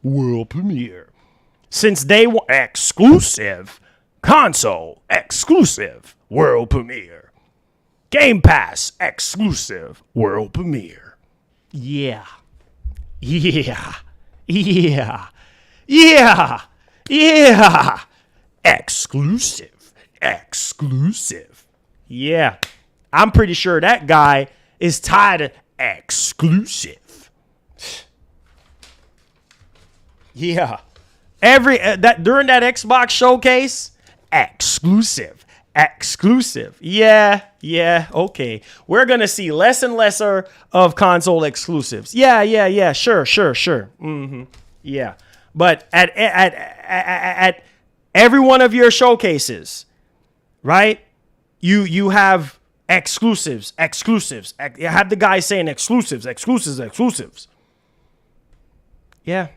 world premiere. Since day one, exclusive console, exclusive world premiere. Game Pass, exclusive world premiere. Yeah. Exclusive. Yeah. I'm pretty sure that guy is tired of exclusive. Yeah. During that Xbox showcase, exclusive. Yeah, okay. We're going to see less and lesser of console exclusives. Yeah, sure. Yeah. But at every one of your showcases, right? You have exclusives. You have the guy saying exclusives. Yeah.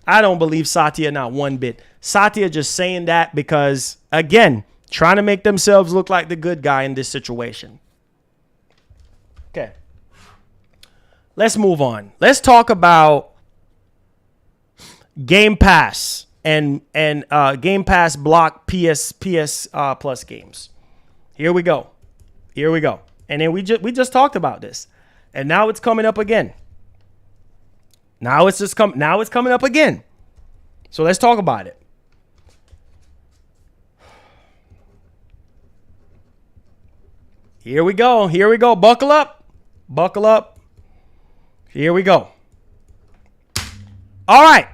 I don't believe Satya not one bit. Satya just saying that because, again, trying to make themselves look like the good guy in this situation. Okay. Let's move on. Let's talk about Game Pass and Game Pass block PS Plus games. Here we go. And then we just talked about this. And now it's coming up again. Now it's coming up again. So let's talk about it. Here we go. Buckle up. Here we go. All right.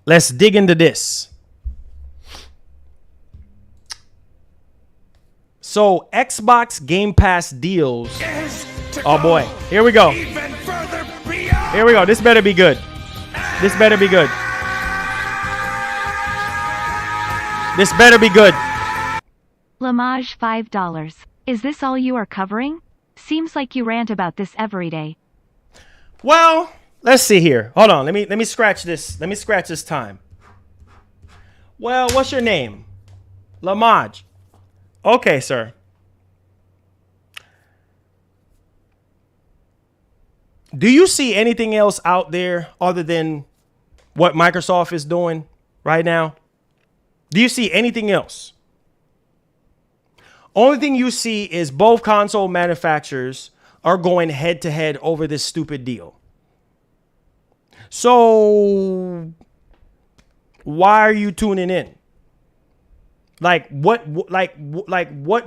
Let's dig into this. So Xbox Game Pass deals. Oh boy. Here we go. This better be good. Lamage $5. Is this all you are covering? Seems like you rant about this every day. Well, let's see here. Hold on. Let me scratch this. Let me scratch this time. Well, what's your name? Lamage. Okay, sir. Do you see anything else out there other than what Microsoft is doing right now? Do you see anything else? Only thing you see is both console manufacturers are going head to head over this stupid deal. So why are you tuning in? What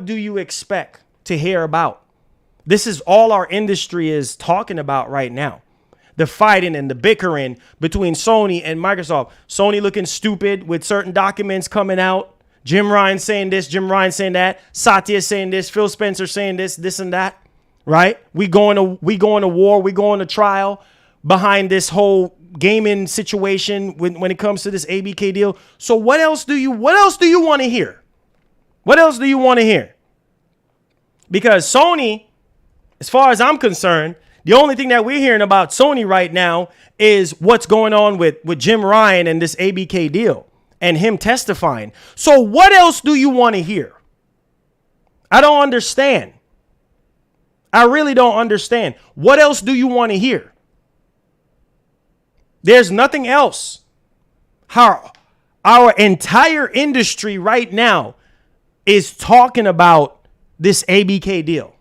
do you expect to hear about? This is all our industry is talking about right now. The fighting and the bickering between Sony and Microsoft. Sony looking stupid with certain documents coming out. Jim Ryan saying this, Jim Ryan saying that. Satya saying this, Phil Spencer saying this and that. Right? We going to war. We going to trial behind this whole gaming situation when it comes to this ABK deal. So what else do you want to hear? Because Sony, as far as I'm concerned, the only thing that we're hearing about Sony right now is what's going on with Jim Ryan and this ABK deal. and him testifying. So what else do you want to hear? I don't understand. I really don't understand. What else do you want to hear? There's nothing else. Our entire industry right now is talking about this ABK deal.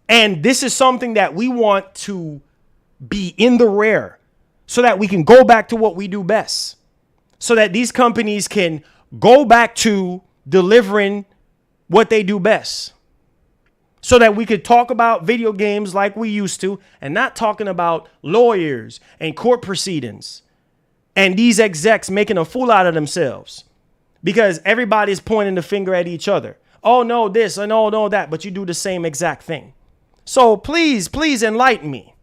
And this is something that we want to be in the rear so that we can go back to what we do best. So that these companies can go back to delivering what they do best. So that we could talk about video games like we used to and not talking about lawyers and court proceedings and these execs making a fool out of themselves because everybody's pointing the finger at each other. Oh, no, this and oh, no, that. But you do the same exact thing. So please enlighten me.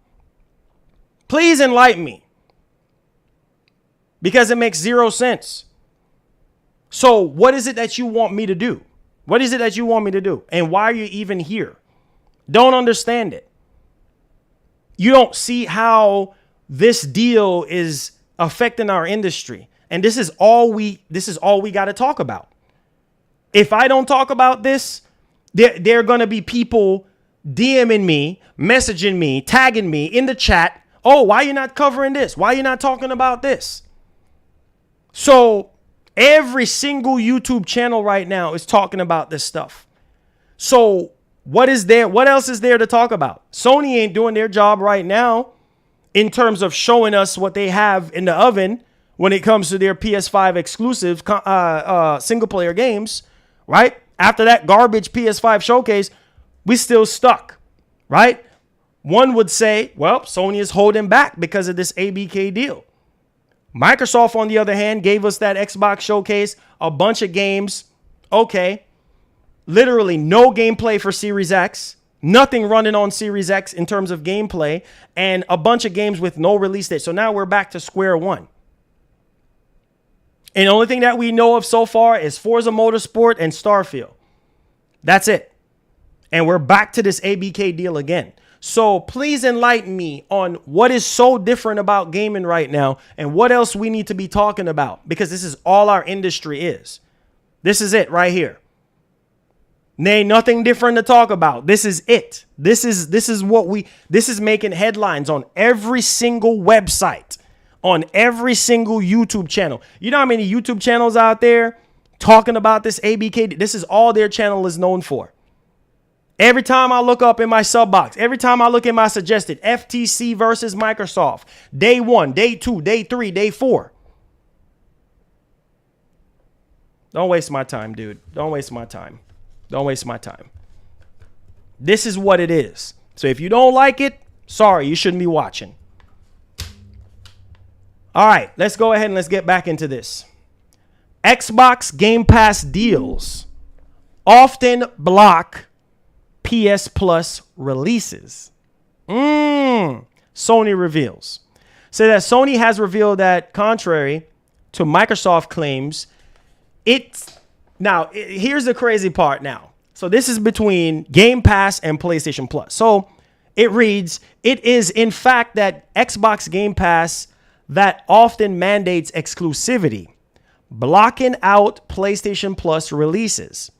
Please enlighten me. Because it makes zero sense. So what is it that you want me to do? What is it that you want me to do? And why are you even here? Don't understand it. You don't see how this deal is affecting our industry. And this is all we got to talk about. If I don't talk about this, there are going to be people DMing me, messaging me, tagging me in the chat. Oh, why are you not covering this? Why are you not talking about this? So every single YouTube channel right now is talking about this stuff. So what is there? What else is there to talk about? Sony ain't doing their job right now in terms of showing us what they have in the oven when it comes to their PS5 exclusive single player games, right? After that garbage PS5 showcase, we still stuck, right? One would say, well, Sony is holding back because of this ABK deal. Microsoft, on the other hand, gave us that Xbox showcase, a bunch of games. Okay. Literally no gameplay for Series X. Nothing running on Series X in terms of gameplay. And a bunch of games with no release date. So now we're back to square one. And the only thing that we know of so far is Forza Motorsport and Starfield. That's it. And we're back to this ABK deal again. So please enlighten me on what is so different about gaming right now and what else we need to be talking about, because this is all our industry is. This is it right here. Nay, nothing different to talk about. This is it. This is making headlines on every single website, on every single YouTube channel. You know how many YouTube channels out there talking about this ABK? This is all their channel is known for. Every time I look up in my sub box, every time I look in my suggested FTC versus Microsoft, day 1, day 2, day 3, day 4. Don't waste my time, dude. Don't waste my time. Don't waste my time. This is what it is. So if you don't like it, sorry, you shouldn't be watching. All right, let's go ahead and let's get back into this. Xbox Game Pass deals often block PS Plus releases. Sony reveals. So that Sony has revealed that, contrary to Microsoft claims, here's the crazy part now. So this is between Game Pass and PlayStation Plus. So it reads, it is in fact that Xbox Game Pass that often mandates exclusivity, blocking out PlayStation Plus releases.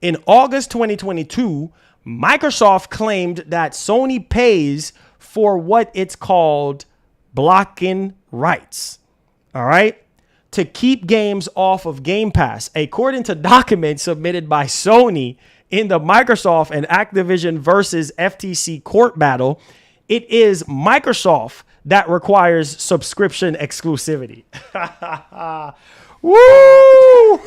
In August 2022, Microsoft claimed that Sony pays for what it's called blocking rights. All right. To keep games off of Game Pass, according to documents submitted by Sony in the Microsoft and Activision versus FTC court battle, it is Microsoft that requires subscription exclusivity. Woo!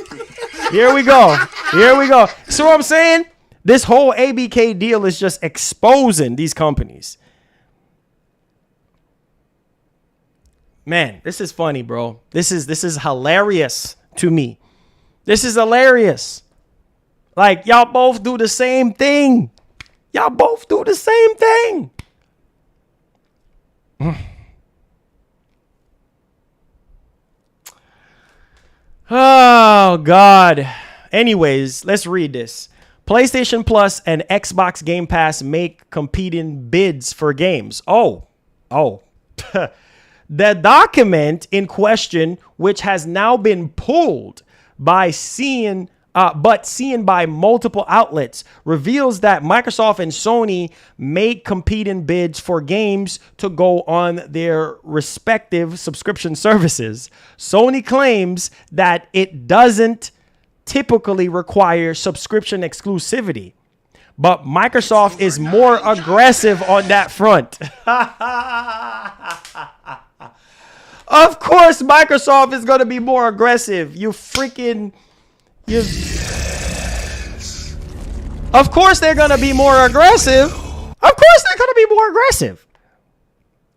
Here we go. Here we go. So what I'm saying? This whole ABK deal is just exposing these companies. Man, this is funny, bro. This is hilarious to me. This is hilarious. Like, y'all both do the same thing. Y'all both do the same thing. Oh, God. Anyways, let's read this. PlayStation Plus and Xbox Game Pass make competing bids for games. Oh. The document in question, which has now been pulled by seen by multiple outlets, reveals that Microsoft and Sony made competing bids for games to go on their respective subscription services. Sony claims that it doesn't typically require subscription exclusivity, but Microsoft is more aggressive on that front. Of course, Microsoft is going to be more aggressive. Of course, they're going to be more aggressive.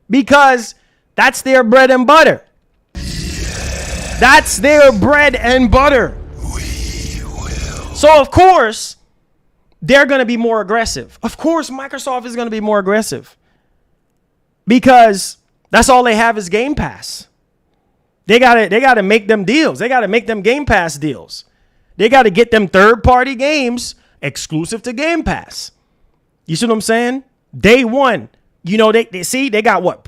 Because that's their bread and butter. So, of course, they're going to be more aggressive. Of course, Microsoft is going to be more aggressive. Because that's all they have is Game Pass. They gotta make them deals. They gotta make them Game Pass deals. They gotta get them third-party games exclusive to Game Pass. You see what I'm saying? Day one. You know, they got what?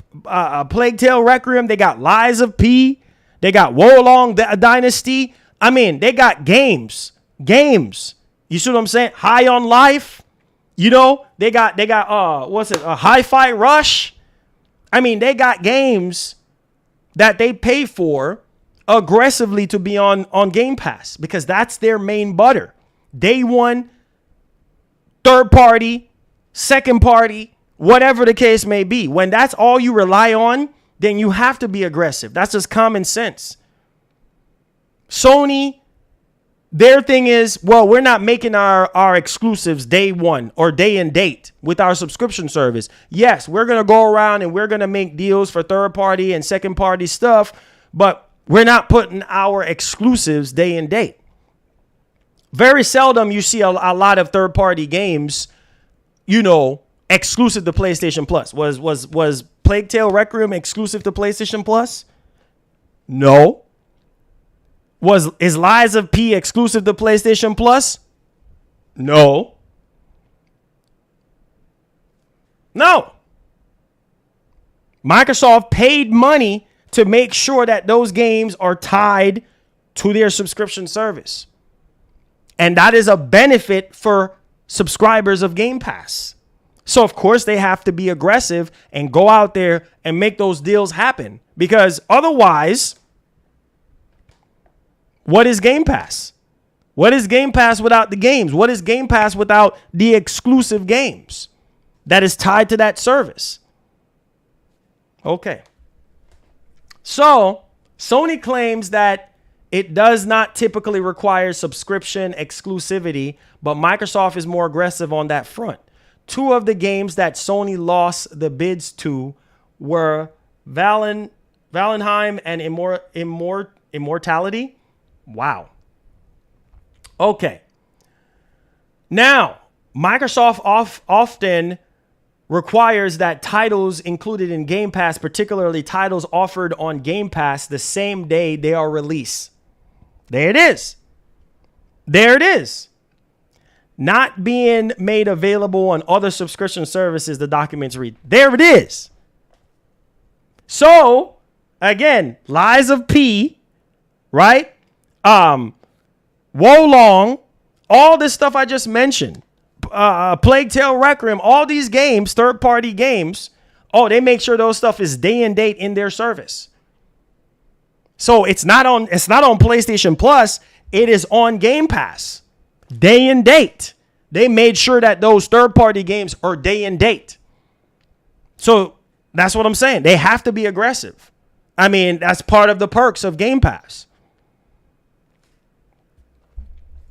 Plague Tale Requiem. They got Lies of P. They got Wolong Dynasty. I mean, they got games. You see what I'm saying? High on Life. You know, they got Hi-Fi Rush. I mean, they got games that they pay for aggressively to be on Game Pass because that's their main butter. Day one, third party, second party, whatever the case may be. When that's all you rely on, then you have to be aggressive. That's just common sense. Sony, their thing is, well, we're not making our exclusives day one or day and date with our subscription service. Yes, we're going to go around and we're going to make deals for third party and second party stuff, but we're not putting our exclusives day and date. Very seldom you see a lot of third party games, you know, exclusive to PlayStation Plus. Was Plague Tale Requiem exclusive to PlayStation Plus? No. Is Lies of P exclusive to PlayStation Plus? No. Microsoft paid money to make sure that those games are tied to their subscription service. And that is a benefit for subscribers of Game Pass. So, of course, they have to be aggressive and go out there and make those deals happen. Because otherwise, what is Game Pass? What is Game Pass without the games? What is Game Pass without the exclusive games that is tied to that service? Okay. So, Sony claims that it does not typically require subscription exclusivity, but Microsoft is more aggressive on that front. Two of the games that Sony lost the bids to were Valheim and Immortality. Wow. Okay. Now, Microsoft often requires that titles included in Game Pass, particularly titles offered on Game Pass the same day they are released. There it is. Not being made available on other subscription services, the documents read. There it is. So, again, Lies of P, right? Wolong, all this stuff I just mentioned. Plague Tale Requiem, all these games, third-party games, they make sure those stuff is day and date in their service. So it's not on PlayStation Plus, it is on Game Pass. Day and date. They made sure that those third-party games are day and date. So that's what I'm saying. They have to be aggressive. I mean, that's part of the perks of Game Pass.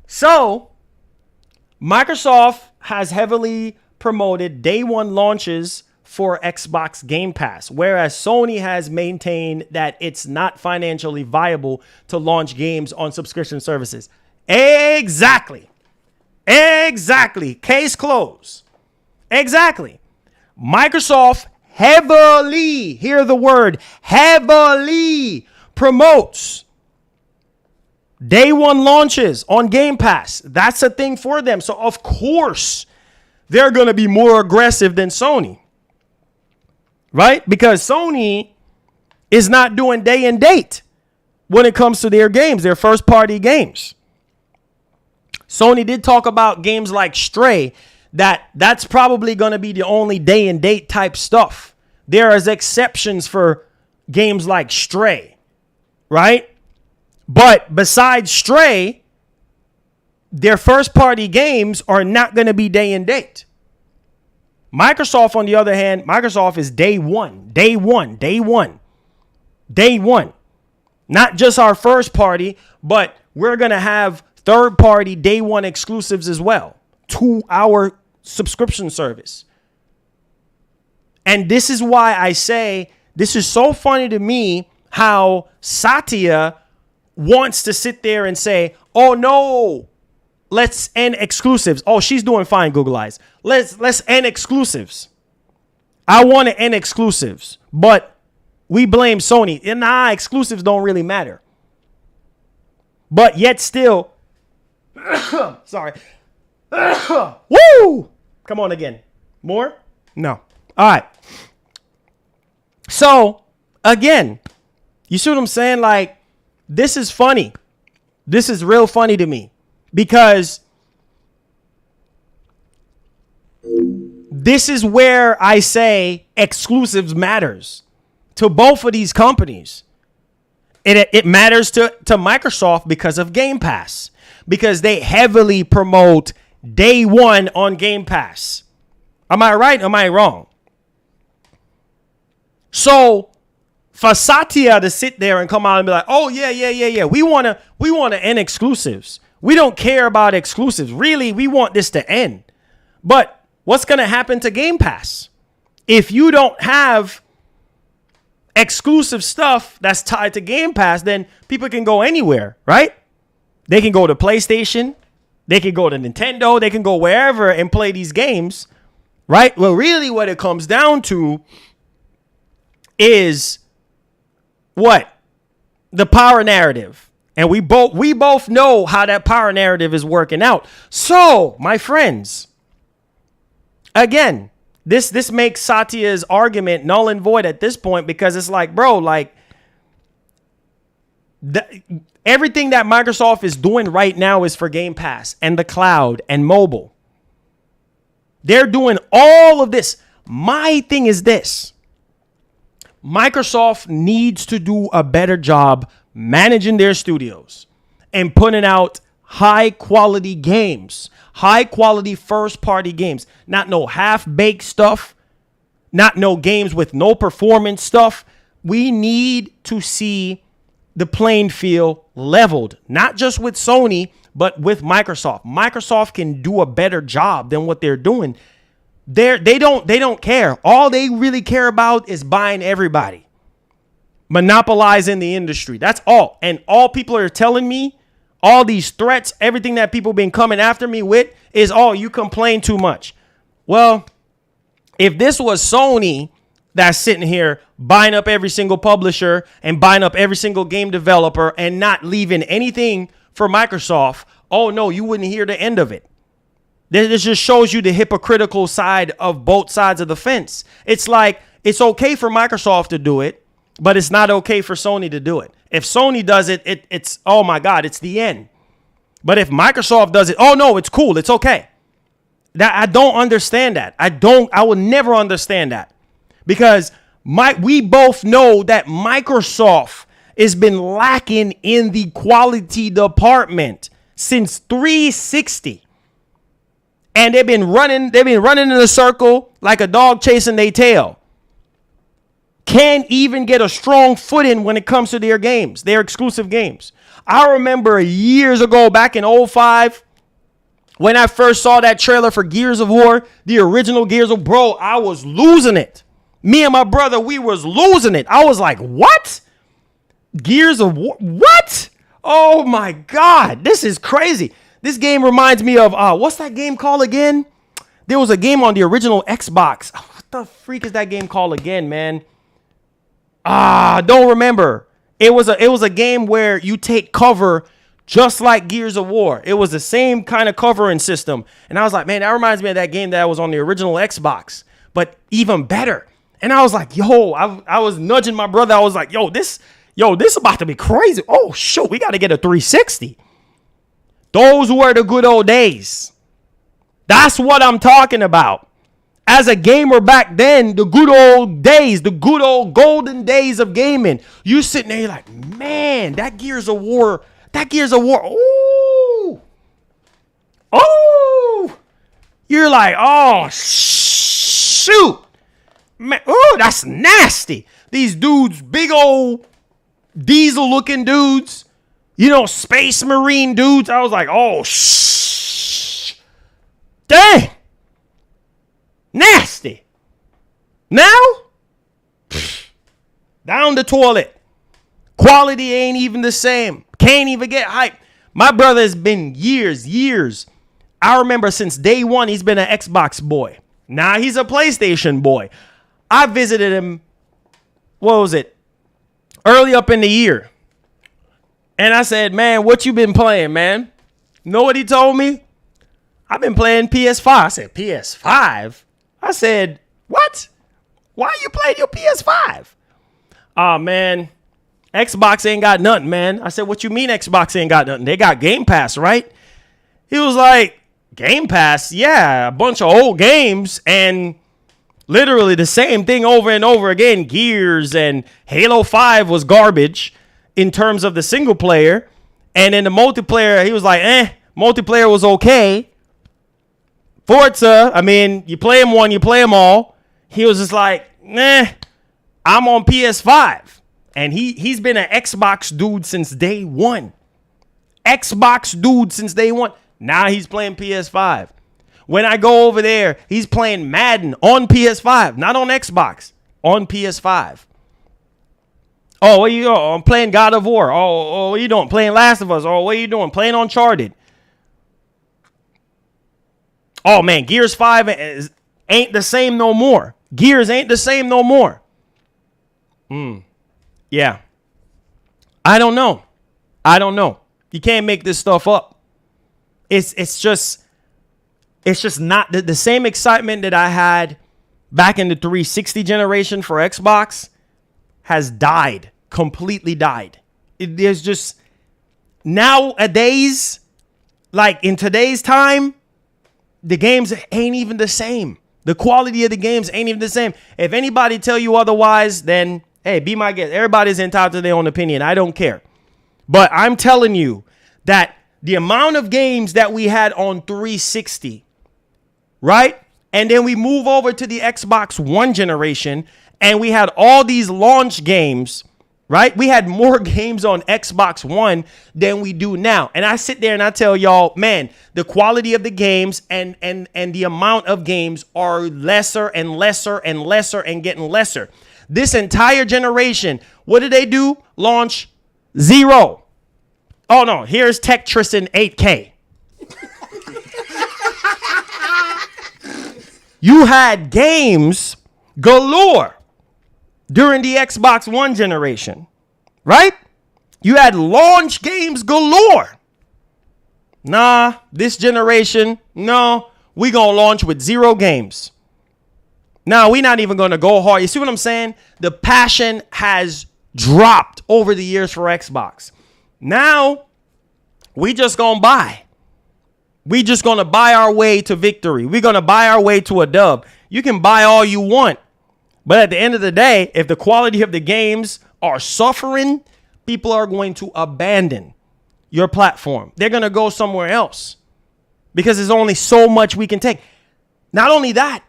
So Microsoft has heavily promoted day one launches for Xbox Game Pass, whereas Sony has maintained that it's not financially viable to launch games on subscription services. Exactly. Case closed. Exactly. Microsoft heavily, hear the word, heavily promotes day one launches on Game Pass. That's a thing for them. So, of course, they're going to be more aggressive than Sony. Right? Because Sony is not doing day and date when it comes to their games, their first party games. Sony did talk about games like Stray, that's probably going to be the only day and date type stuff. There is exceptions for games like Stray, right? But besides Stray, their first party games are not going to be day and date. Microsoft, on the other hand, Microsoft is day one. Not just our first party, but we're going to have third party day one exclusives as well to our subscription service. And this is why I say this is so funny to me how Satya wants to sit there and say, oh no, let's end exclusives. Oh, she's doing fine, Google Eyes. Let's end exclusives. I want to end exclusives, but we blame Sony. And exclusives don't really matter. But yet still, sorry. Woo! Come on again. More? No. All right. So, again, you see what I'm saying? Like, this is funny. This is real funny to me because this is where I say exclusives matters to both of these companies. It matters to Microsoft because of Game Pass, because they heavily promote day one on Game Pass. Am I right? Am I wrong? So for Satya to sit there and come out and be like, oh, yeah. We want to end exclusives. We don't care about exclusives. Really, we want this to end. But what's going to happen to Game Pass? If you don't have exclusive stuff that's tied to Game Pass, then people can go anywhere, right? They can go to PlayStation. They can go to Nintendo. They can go wherever and play these games, right? Well, really what it comes down to is what? The power narrative. And we both know how that power narrative is working out. So, my friends, again, this makes Satya's argument null and void at this point because it's like, bro, like everything that Microsoft is doing right now is for Game Pass and the cloud and mobile. They're doing all of this. My thing is this. Microsoft needs to do a better job managing their studios and putting out high quality games, high quality first party games, not no half baked stuff, not no games with no performance stuff. We need to see the playing field leveled, not just with Sony, but with Microsoft. Microsoft can do a better job than what they're doing. They don't care. All they really care about is buying everybody, monopolizing the industry. That's all. And all people are telling me, all these threats, everything that people been coming after me with is, oh, you complain too much. Well, if this was Sony that's sitting here buying up every single publisher and buying up every single game developer and not leaving anything for Microsoft, oh no, you wouldn't hear the end of it. This just shows you the hypocritical side of both sides of the fence. It's like, it's okay for Microsoft to do it, but it's not okay for Sony to do it. If Sony does it, it's, oh my God, it's the end. But if Microsoft does it, oh no, it's cool. It's okay. That I don't understand that. I will never understand that because we both know that Microsoft has been lacking in the quality department since 360. And they've been running in a circle like a dog chasing their tail. Can't even get a strong footing when it comes to their games, their exclusive games. I remember years ago, back in 2005, when I first saw that trailer for Gears of War, the original Gears of War, I was losing it. Me and my brother, we was losing it. I was like, what? Gears of War? What? Oh my God, this is crazy. This game reminds me of, what's that game called again? There was a game on the original Xbox. What the freak is that game called again, man? Don't remember. It was a game where you take cover just like Gears of War. It was the same kind of covering system. And I was like, man, that reminds me of that game that was on the original Xbox, but even better. And I was like, yo, I was nudging my brother. I was like, yo, this about to be crazy. Oh, shoot, we got to get a 360. Those were the good old days. That's what I'm talking about. As a gamer back then, the good old days, the good old golden days of gaming. You sitting there, you're like, man, that Gears of War. Ooh. Oh. You're like, oh, shoot. Man, oh, that's nasty. These dudes, big old diesel looking dudes, Space Marine dudes. I was like, oh, dang. Nasty. Now, down the toilet. Quality ain't even the same. Can't even get hype. My brother has been years. I remember since day one, he's been an Xbox boy. Now he's a PlayStation boy. I visited him, early up in the year. And I said, man, what you been playing, man? Know what he told me? I've been playing PS5. I said, PS5? I said, what? Why are you playing your PS5? Oh, man, Xbox ain't got nothing, man. I said, what you mean Xbox ain't got nothing? They got Gamepass, right? He was like, Gamepass? Yeah, a bunch of old games and literally the same thing over and over again. Gears and Halo 5 was garbage in terms of the single player. And in the multiplayer, he was like, multiplayer was okay. Forza, I mean, you play them one, you play them all. He was just like, I'm on PS5. And he's been an Xbox dude since day one. Now he's playing PS5. When I go over there, he's playing Madden on PS5, not on Xbox, on PS5. Oh, what you doing? I'm playing God of War. Oh, what are you doing? Playing Last of Us. Oh, what are you doing? Playing Uncharted. Oh, man, Gears 5 ain't the same no more. Gears ain't the same no more. Yeah. I don't know. You can't make this stuff up. It's just not the same excitement that I had back in the 360 generation for Xbox has completely died. There's just nowadays, like in today's time, the games ain't even the same. The quality of the games ain't even the same. If anybody tell you otherwise, then, hey, be my guest. Everybody's entitled to their own opinion. I don't care. But I'm telling you that the amount of games that we had on 360, right? And then we move over to the Xbox One generation, and we had all these launch games, right? We had more games on Xbox One than we do now. And I sit there and I tell y'all, man, the quality of the games and the amount of games are lesser and lesser and lesser and getting lesser. This entire generation, what did they do? Launch 0. Oh, no, here's Tetris in 8K. You had games galore during the Xbox One generation, right? You had launch games galore. Nah, this generation, no, we gonna launch with 0 games. Now, we're not even gonna go hard. You see what I'm saying? The passion has dropped over the years for Xbox. Now, we just gonna buy. We just gonna buy our way to victory. We're gonna buy our way to a dub. You can buy all you want. But at the end of the day, if the quality of the games are suffering, people are going to abandon your platform. They're going to go somewhere else because there's only so much we can take. Not only that,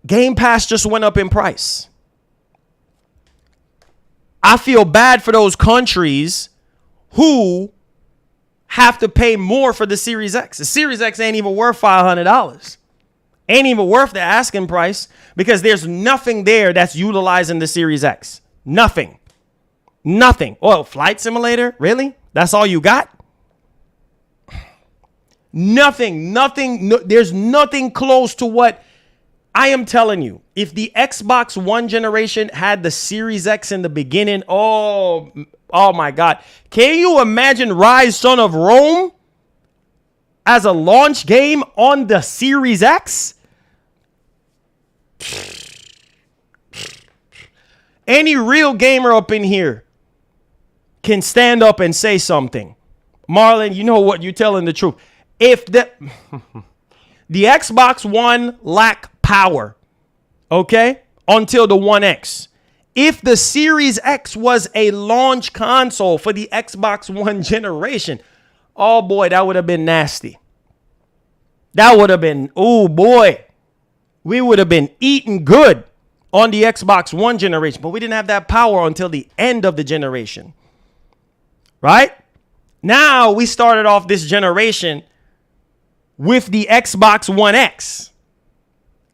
Game Pass just went up in price. I feel bad for those countries who have to pay more for the Series X. The Series X ain't even worth $500. Ain't even worth the asking price because there's nothing there that's utilizing the Series X. Nothing. Oh, Flight Simulator? Really? That's all you got? Nothing. No, there's nothing close to what I am telling you. If the Xbox One generation had the Series X in the beginning, oh my God. Can you imagine Rise Son of Rome as a launch game on the Series X? Any real gamer up in here can stand up and say something. Marlon, you know what? You're telling the truth. If the Xbox One lacked power, okay, until the One X. If the Series X was a launch console for the Xbox One generation, oh boy, that would have been nasty. That would have been, oh boy, we would have been eating good on the Xbox One generation, but we didn't have that power until the end of the generation, right? Now we started off this generation with the Xbox One X,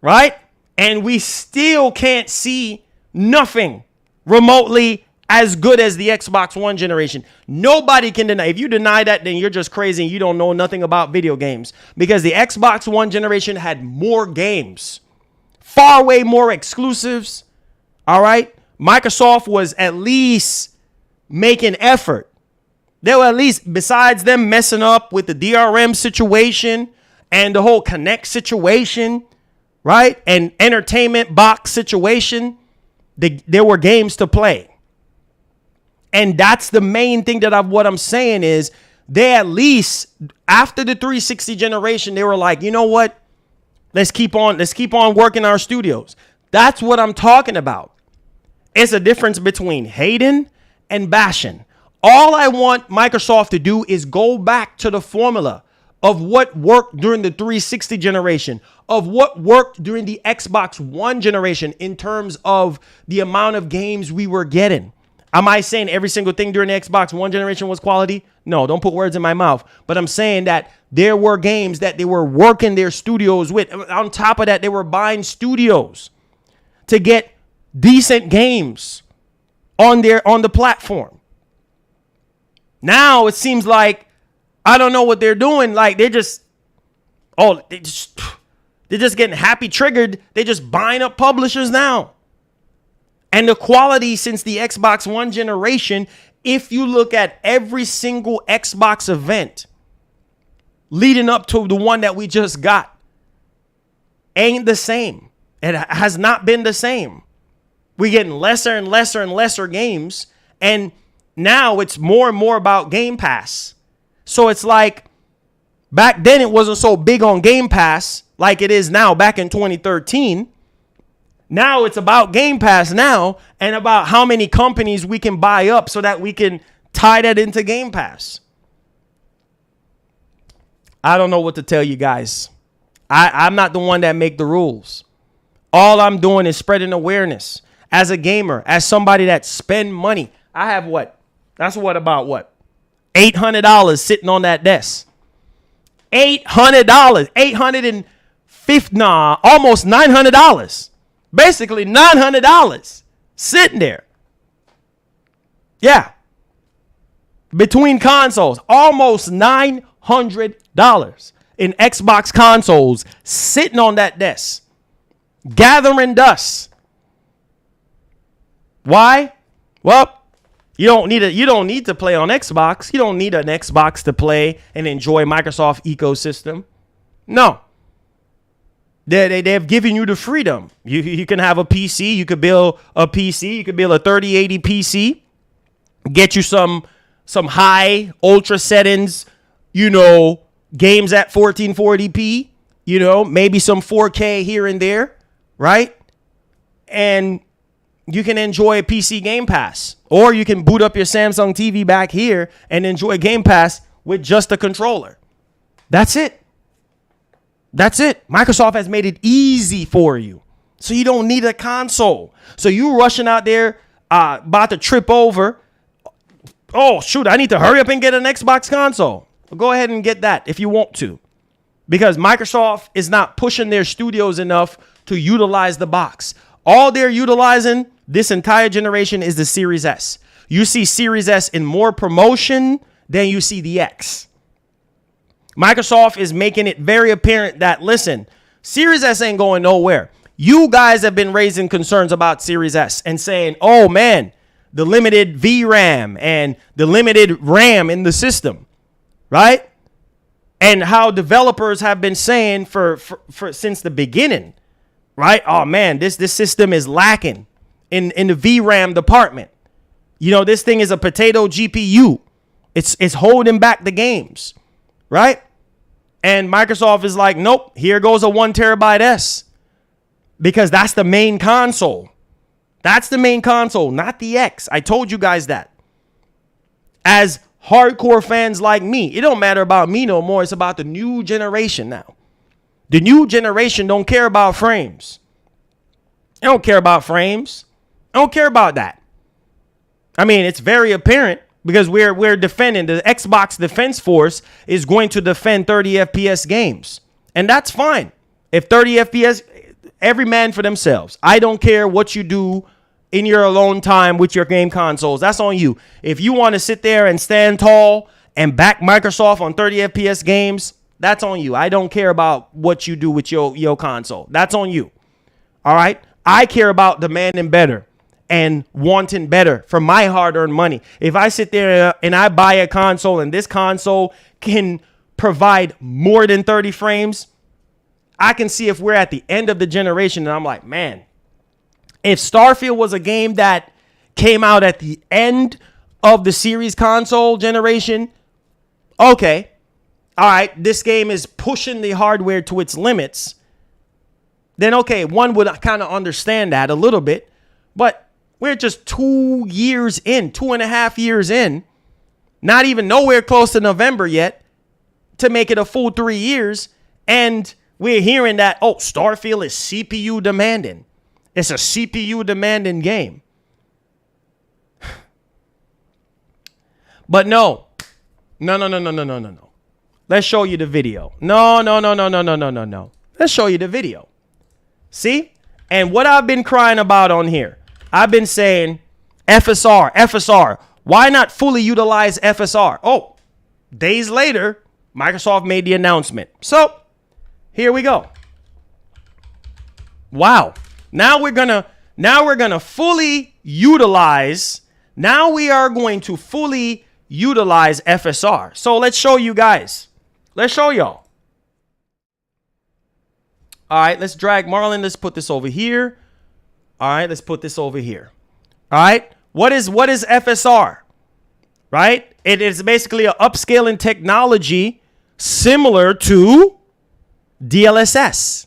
right? And we still can't see nothing remotely as good as the Xbox One generation. Nobody can deny. If you deny that, then you're just crazy and you don't know nothing about video games, because the Xbox One generation had more games, far way more exclusives. All right. Microsoft was at least making effort. They were at least, besides them messing up with the DRM situation and the whole Connect situation, right? And entertainment box situation, there were games to play. And that's the main thing what I'm saying is they at least, after the 360 generation, they were like, you know what? Let's keep on working our studios. That's what I'm talking about. It's a difference between hating and bashing. All I want Microsoft to do is go back to the formula of what worked during the 360 generation, of what worked during the Xbox One generation in terms of the amount of games we were getting. Am I saying every single thing during the Xbox One generation was quality? No, don't put words in my mouth. But I'm saying that there were games that they were working their studios with. On top of that, they were buying studios to get decent games on the platform. Now it seems like I don't know what they're doing. Like they're just getting happy triggered. They're just buying up publishers now. And the quality since the Xbox One generation, if you look at every single Xbox event leading up to the one that we just got, ain't the same. It has not been the same. We're getting lesser and lesser and lesser games. And now it's more and more about Game Pass. So it's like back then it wasn't so big on Game Pass like it is now back in 2013. Now it's about Game Pass now and about how many companies we can buy up so that we can tie that into Game Pass. I don't know what to tell you guys. I'm not the one that make the rules. All I'm doing is spreading awareness. As a gamer, as somebody that spend money, I have what? That's about $800 sitting on that desk. $800. $850, almost $900. Basically $900 sitting there. Yeah. Between consoles, almost $900 in Xbox consoles sitting on that desk, gathering dust. Why? Well, you don't need to play on Xbox. You don't need an Xbox to play and enjoy Microsoft ecosystem. No. They've given you the freedom. You can have a PC. You could build a PC. You could build a 3080 PC. Get you some high ultra settings, games at 1440p, maybe some 4K here and there, right? And you can enjoy a PC Game Pass. Or you can boot up your Samsung TV back here and enjoy Game Pass with just a controller. That's it. That's it. Microsoft has made it easy for you. So you don't need a console. So you rushing out there, about to trip over. Oh, shoot, I need to hurry up and get an Xbox console. Well, go ahead and get that if you want to. Because Microsoft is not pushing their studios enough to utilize the box. All they're utilizing this entire generation is the Series S. You see Series S in more promotion than you see the X. Microsoft is making it very apparent that, listen, Series S ain't going nowhere. You guys have been raising concerns about Series S and saying, oh, man, the limited VRAM and the limited RAM in the system, right? And how developers have been saying for since the beginning, right? Oh, man, this system is lacking in the VRAM department. You know, this thing is a potato GPU. It's holding back the games, right? And Microsoft is like, nope, here goes a 1 terabyte S, because that's the main console. That's the main console, not the X. I told you guys that. As hardcore fans like me, it don't matter about me no more. It's about the new generation now. The new generation don't care about frames. They don't care about frames. I don't care about that. I mean, it's very apparent because we're defending. The Xbox Defense Force is going to defend 30 FPS games. And that's fine. If 30 FPS, every man for themselves. I don't care what you do in your alone time with your game consoles. That's on you. If you want to sit there and stand tall and back Microsoft on 30 FPS games, that's on you. I don't care about what you do with your console. That's on you. All right? I care about demanding better and wanting better for my hard-earned money. If I sit there and I buy a console and this console can provide more than 30 frames, I can see if we're at the end of the generation and I'm like, man, if Starfield was a game that came out at the end of the series console generation, okay, all right, this game is pushing the hardware to its limits, then okay, one would kind of understand that a little bit. But we're just 2 years in, 2.5 years in, not even nowhere close to November yet to make it a full 3 years. And we're hearing that, oh, Starfield is CPU demanding. It's a CPU demanding game. But no. Let's show you the video. No. Let's show you the video. See? And what I've been crying about on here, I've been saying FSR. Why not fully utilize FSR? Oh, days later, Microsoft made the announcement. So, here we go. Wow. Now we're gonna fully utilize. Now we are going to fully utilize FSR. So let's show you guys. Let's show y'all. All right, let's drag Marlon. Let's put this over here. All right, let's put this over here. All right, what is FSR? Right? It is basically an upscaling technology similar to DLSS.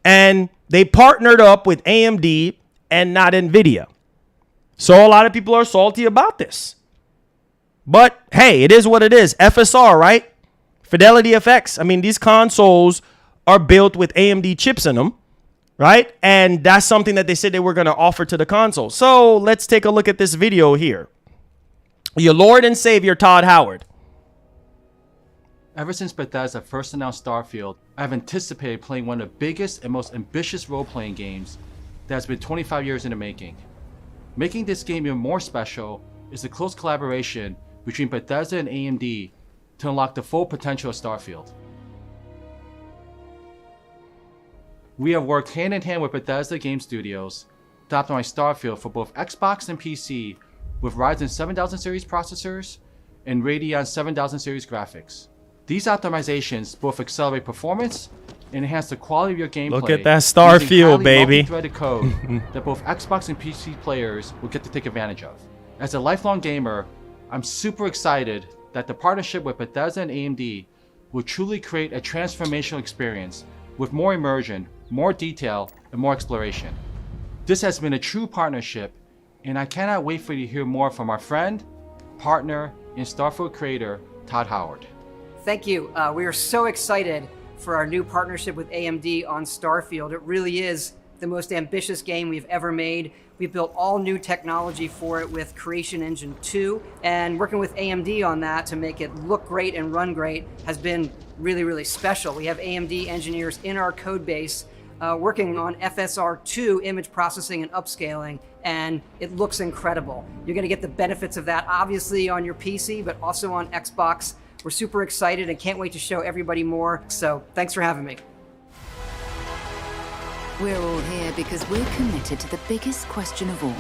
And they partnered up with AMD and not NVIDIA. So a lot of people are salty about this. But hey, it is what it is. FSR, right? Fidelity FX. I mean, these consoles are built with AMD chips in them, right? And that's something that they said they were going to offer to the console. So let's take a look at this video here. Your Lord and Savior, Todd Howard. Ever since Bethesda first announced Starfield, I've anticipated playing one of the biggest and most ambitious role-playing games that has been 25 years in the making. Making this game even more special is the close collaboration between Bethesda and AMD to unlock the full potential of Starfield. We have worked hand in hand with Bethesda Game Studios to optimize Starfield for both Xbox and PC with Ryzen 7000 series processors and Radeon 7000 series graphics. These optimizations both accelerate performance and enhance the quality of your gameplay. Look at that Starfield, baby. Multi-threaded code that both Xbox and PC players will get to take advantage of. As a lifelong gamer, I'm super excited that the partnership with Bethesda and AMD will truly create a transformational experience with more immersion, more detail, and more exploration. This has been a true partnership, and I cannot wait for you to hear more from our friend, partner, and Starfield creator, Todd Howard. Thank you. We are so excited for our new partnership with AMD on Starfield. It really is the most ambitious game we've ever made. We've built all new technology for it with Creation Engine 2, and working with AMD on that to make it look great and run great has been really, really special. We have AMD engineers in our code base working on FSR2 image processing and upscaling, and it looks incredible. You're gonna get the benefits of that obviously on your PC, but also on Xbox. We're super excited and can't wait to show everybody more, so thanks for having me. We're all here because we're committed to the biggest question of all.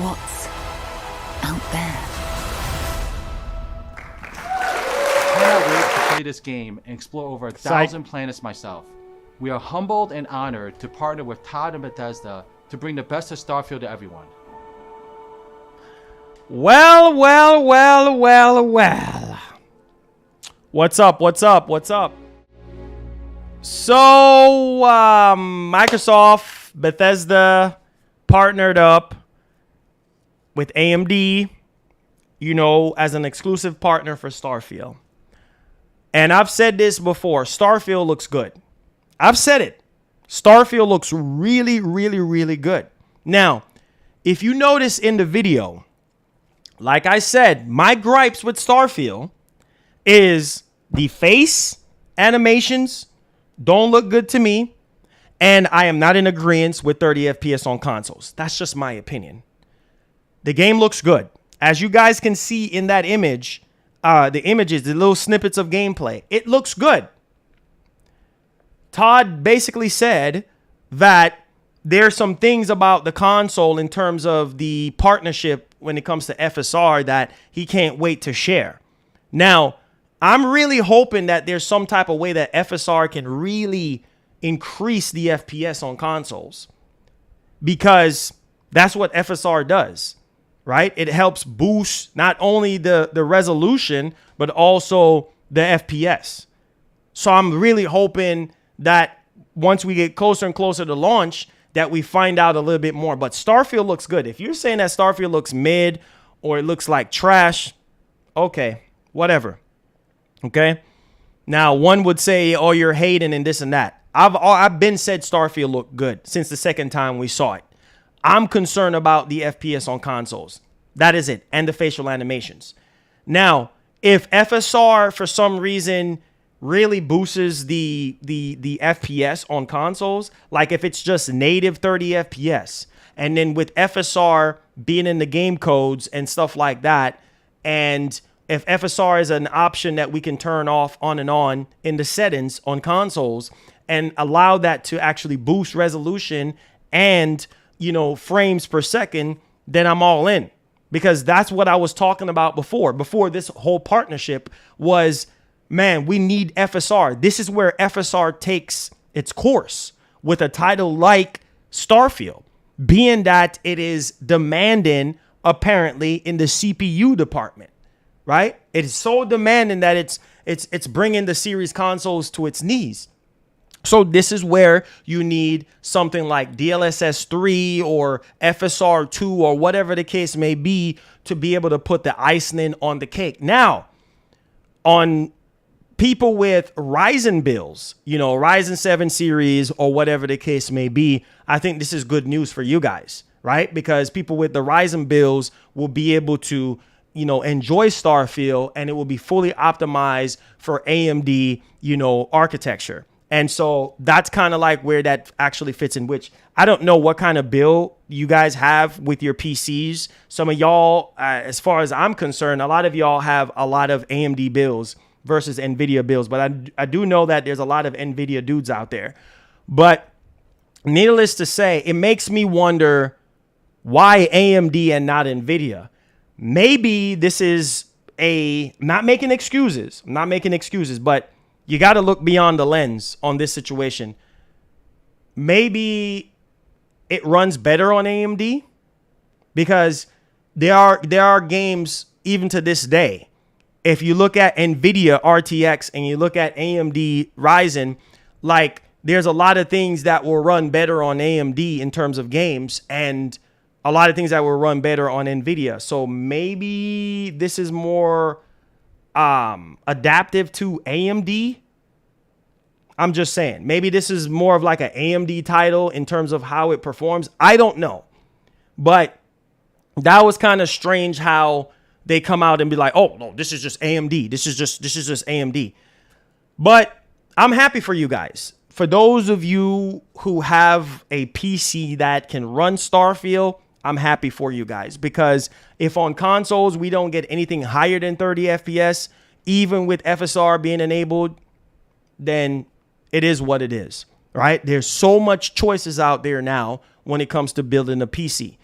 What's out there? I cannot wait to play this game and explore over 1,000 planets myself. We are humbled and honored to partner with Todd and Bethesda to bring the best of Starfield to everyone. Well. What's up? So, Microsoft, Bethesda partnered up with AMD, as an exclusive partner for Starfield. And I've said this before, Starfield looks good. I've said it. Starfield looks really, really, really good. Now, if you notice in the video, like I said, my gripes with Starfield is the face animations don't look good to me, and I am not in agreement with 30 FPS on consoles. That's just my opinion. The game looks good. As you guys can see in that image, the little snippets of gameplay, it looks good. Todd basically said that there's some things about the console in terms of the partnership when it comes to FSR that he can't wait to share. Now, I'm really hoping that there's some type of way that FSR can really increase the FPS on consoles, because that's what FSR does, right? It helps boost not only the resolution, but also the FPS. So I'm really hoping that once we get closer and closer to launch, that we find out a little bit more. But Starfield looks good. If you're saying that Starfield looks mid or it looks like trash, okay, whatever. Okay. Now, one would say, oh, you're hating and this and that. I've been said Starfield looked good since the second time we saw it. I'm concerned about the FPS on consoles. That is it. And the facial animations. Now, if FSR for some reason really boosts the FPS on consoles, like if it's just native 30 FPS, and then with FSR being in the game codes and stuff like that, and if FSR is an option that we can turn off on and on in the settings on consoles and allow that to actually boost resolution and, frames per second, then I'm all in. Because that's what I was talking about before this whole partnership was, man, we need FSR. This is where FSR takes its course with a title like Starfield, being that it is demanding apparently in the CPU department, right? It is so demanding that it's bringing the series consoles to its knees. So this is where you need something like DLSS 3 or FSR 2 or whatever the case may be to be able to put the icing on the cake. Now, on people with Ryzen builds, Ryzen 7 series or whatever the case may be, I think this is good news for you guys, right? Because people with the Ryzen builds will be able to, enjoy Starfield, and it will be fully optimized for AMD, architecture. And so that's kind of like where that actually fits in, which I don't know what kind of build you guys have with your PCs. Some of y'all, as far as I'm concerned, a lot of y'all have a lot of AMD builds versus NVIDIA builds. But I do know that there's a lot of NVIDIA dudes out there. But needless to say, it makes me wonder why AMD and not NVIDIA. Maybe this is I'm not making excuses, but you got to look beyond the lens on this situation. Maybe it runs better on AMD, because there are games even to this day. If you look at NVIDIA RTX and you look at AMD Ryzen, like there's a lot of things that will run better on AMD in terms of games, and a lot of things that will run better on NVIDIA. So maybe this is more adaptive to AMD. I'm just saying, maybe this is more of like an AMD title in terms of how it performs. I don't know. But that was kind of strange how they come out and be like, oh, no, this is just AMD. This is just AMD. But I'm happy for you guys. For those of you who have a PC that can run Starfield, I'm happy for you guys, because if on consoles we don't get anything higher than 30 FPS, even with FSR being enabled, then it is what it is, right? There's so much choices out there now when it comes to building a PC.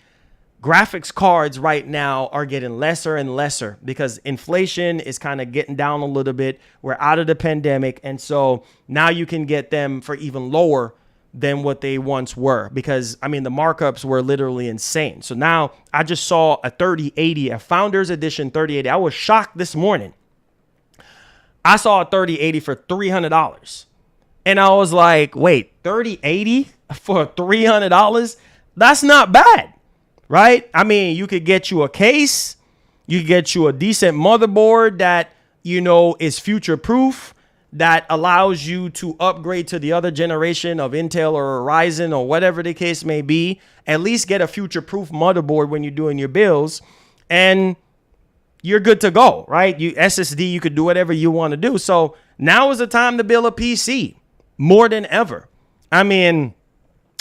graphics cards right now are getting lesser and lesser because inflation is kind of getting down a little bit. We're out of the pandemic. And so now you can get them for even lower than what they once were, because I mean, the markups were literally insane. So now I just saw a 3080, a Founders Edition 3080. I was shocked this morning. I saw a 3080 for $300. And I was like, wait, 3080 for $300? That's not bad, right? I mean, you could get you a case. You could get you a decent motherboard that, you know, is future proof, that allows you to upgrade to the other generation of Intel or Ryzen or whatever the case may be. At least get a future-proof motherboard when you're doing your builds, and you're good to go, right? You SSD, you could do whatever you want to do. So now is the time to build a PC more than ever. I mean,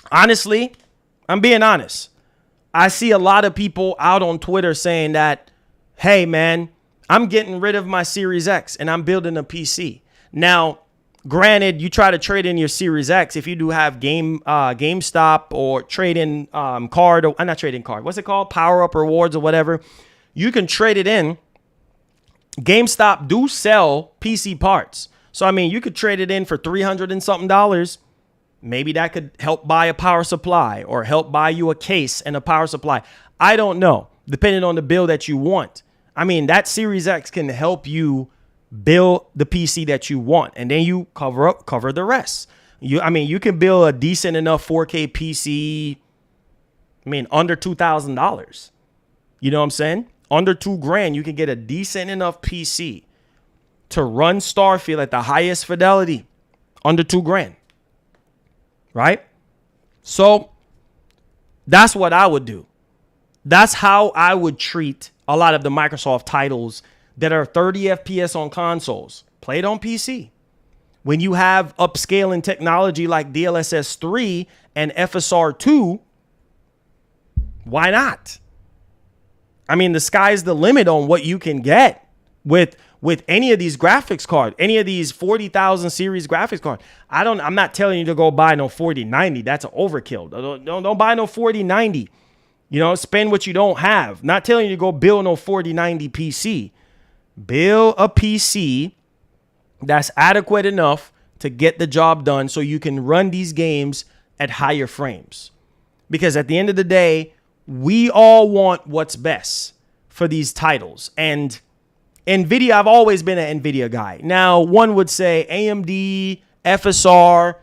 honestly, I'm being honest. I see a lot of people out on Twitter saying that, hey, man, I'm getting rid of my Series X and I'm building a PC. Now, granted, you try to trade in your Series X if you do have GameStop or trade in card, or not trading card. What's it called? Power Up Rewards or whatever. You can trade it in. GameStop do sell PC parts. So, I mean, you could trade it in for $300 and something. Maybe that could help buy a power supply or help buy you a case and a power supply. I don't know, depending on the build that you want. I mean, that Series X can help you build the PC that you want, and then you cover the rest. You can build a decent enough 4K PC. I mean, under $2,000. You know what I'm saying? Under $2,000, you can get a decent enough PC to run Starfield at the highest fidelity. Under $2,000, right? So that's what I would do. That's how I would treat a lot of the Microsoft titles that are 30 FPS on consoles. Play it on PC. When you have upscaling technology like DLSS 3 and FSR 2, why not? I mean, the sky's the limit on what you can get with any of these graphics cards, any of these 40,000 series graphics cards. I'm not telling you to go buy no 4090. That's an overkill. Don't buy no 4090. You know, spend what you don't have. Not telling you to go build no 4090 PC. Build a PC that's adequate enough to get the job done so you can run these games at higher frames. Because at the end of the day, we all want what's best for these titles. And NVIDIA, I've always been an NVIDIA guy. Now, one would say AMD, FSR.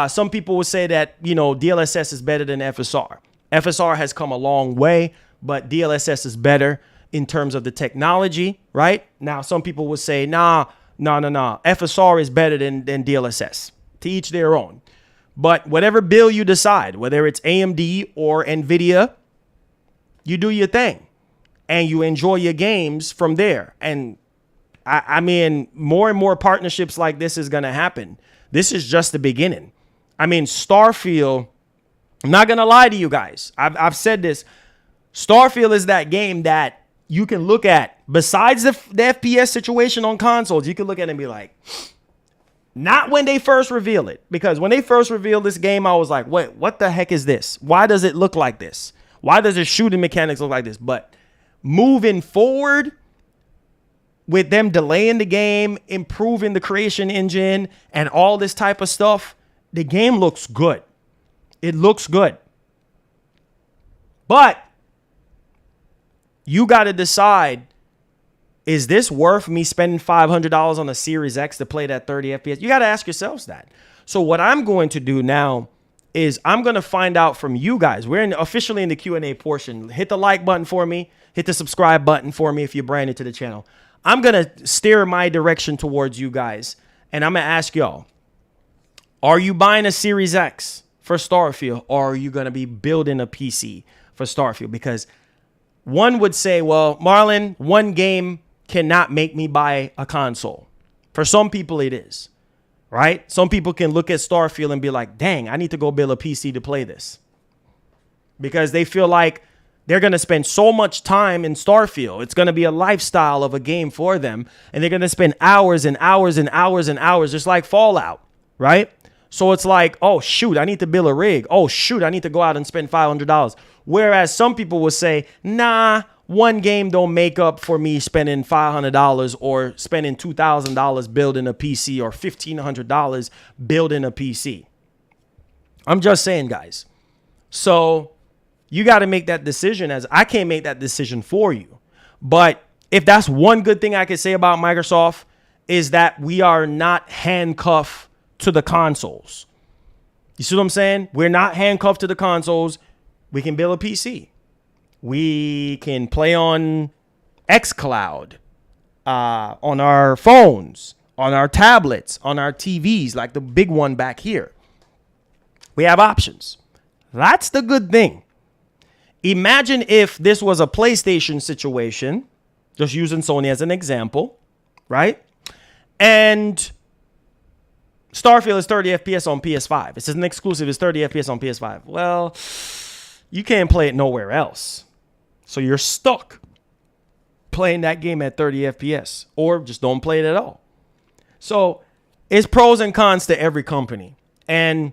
Some people would say that, you know, DLSS is better than FSR. FSR has come a long way, but DLSS is better in terms of the technology, right? Now, some people would say, nah, FSR is better than DLSS. To each their own. But whatever build you decide, whether it's AMD or NVIDIA, you do your thing and you enjoy your games from there. And I mean, more and more partnerships like this is going to happen. This is just the beginning. I mean, Starfield, I'm not going to lie to you guys. I've said this. Starfield is that game that you can look at, besides the FPS situation on consoles, you can look at it and be like, not when they first reveal it. Because when they first revealed this game, I was like, wait, what the heck is this? Why does it look like this? Why does the shooting mechanics look like this? But moving forward, with them delaying the game, improving the creation engine, and all this type of stuff, the game looks good. It looks good. But you got to decide, is this worth me spending $500 on a Series X to play that 30 FPS? You got to ask yourselves that. So what I'm going to do now is I'm going to find out from you guys. We're officially in the Q&A portion. Hit the like button for me. Hit the subscribe button for me if you're brand new to the channel. I'm going to steer my direction towards you guys. And I'm going to ask y'all, are you buying a Series X for Starfield, or are you going to be building a PC for Starfield? Because one would say, well, Marlon, one game cannot make me buy a console. For some people, it is, right? Some people can look at Starfield and be like, dang, I need to go build a PC to play this. Because they feel like they're going to spend so much time in Starfield. It's going to be a lifestyle of a game for them. And they're going to spend hours and hours and hours and hours, just like Fallout, right? So it's like, oh, shoot, I need to build a rig. Oh, shoot, I need to go out and spend $500. Whereas some people would say, nah, one game don't make up for me spending $500 or spending $2,000 building a PC or $1,500 building a PC. I'm just saying, guys. So you got to make that decision, as I can't make that decision for you. But if that's one good thing I could say about Microsoft, is that we are not handcuffed to the consoles. You see what I'm saying? We're not handcuffed to the consoles. We can build a PC. We can play on xCloud, on our phones, on our tablets, on our TVs, like the big one back here. We have options. That's the good thing. Imagine if this was a PlayStation situation, just using Sony as an example, right? And Starfield is 30 FPS on PS5. It's an exclusive. It's 30 FPS on PS5. Well, you can't play it nowhere else. So you're stuck playing that game at 30 FPS, or just don't play it at all. So it's pros and cons to every company. And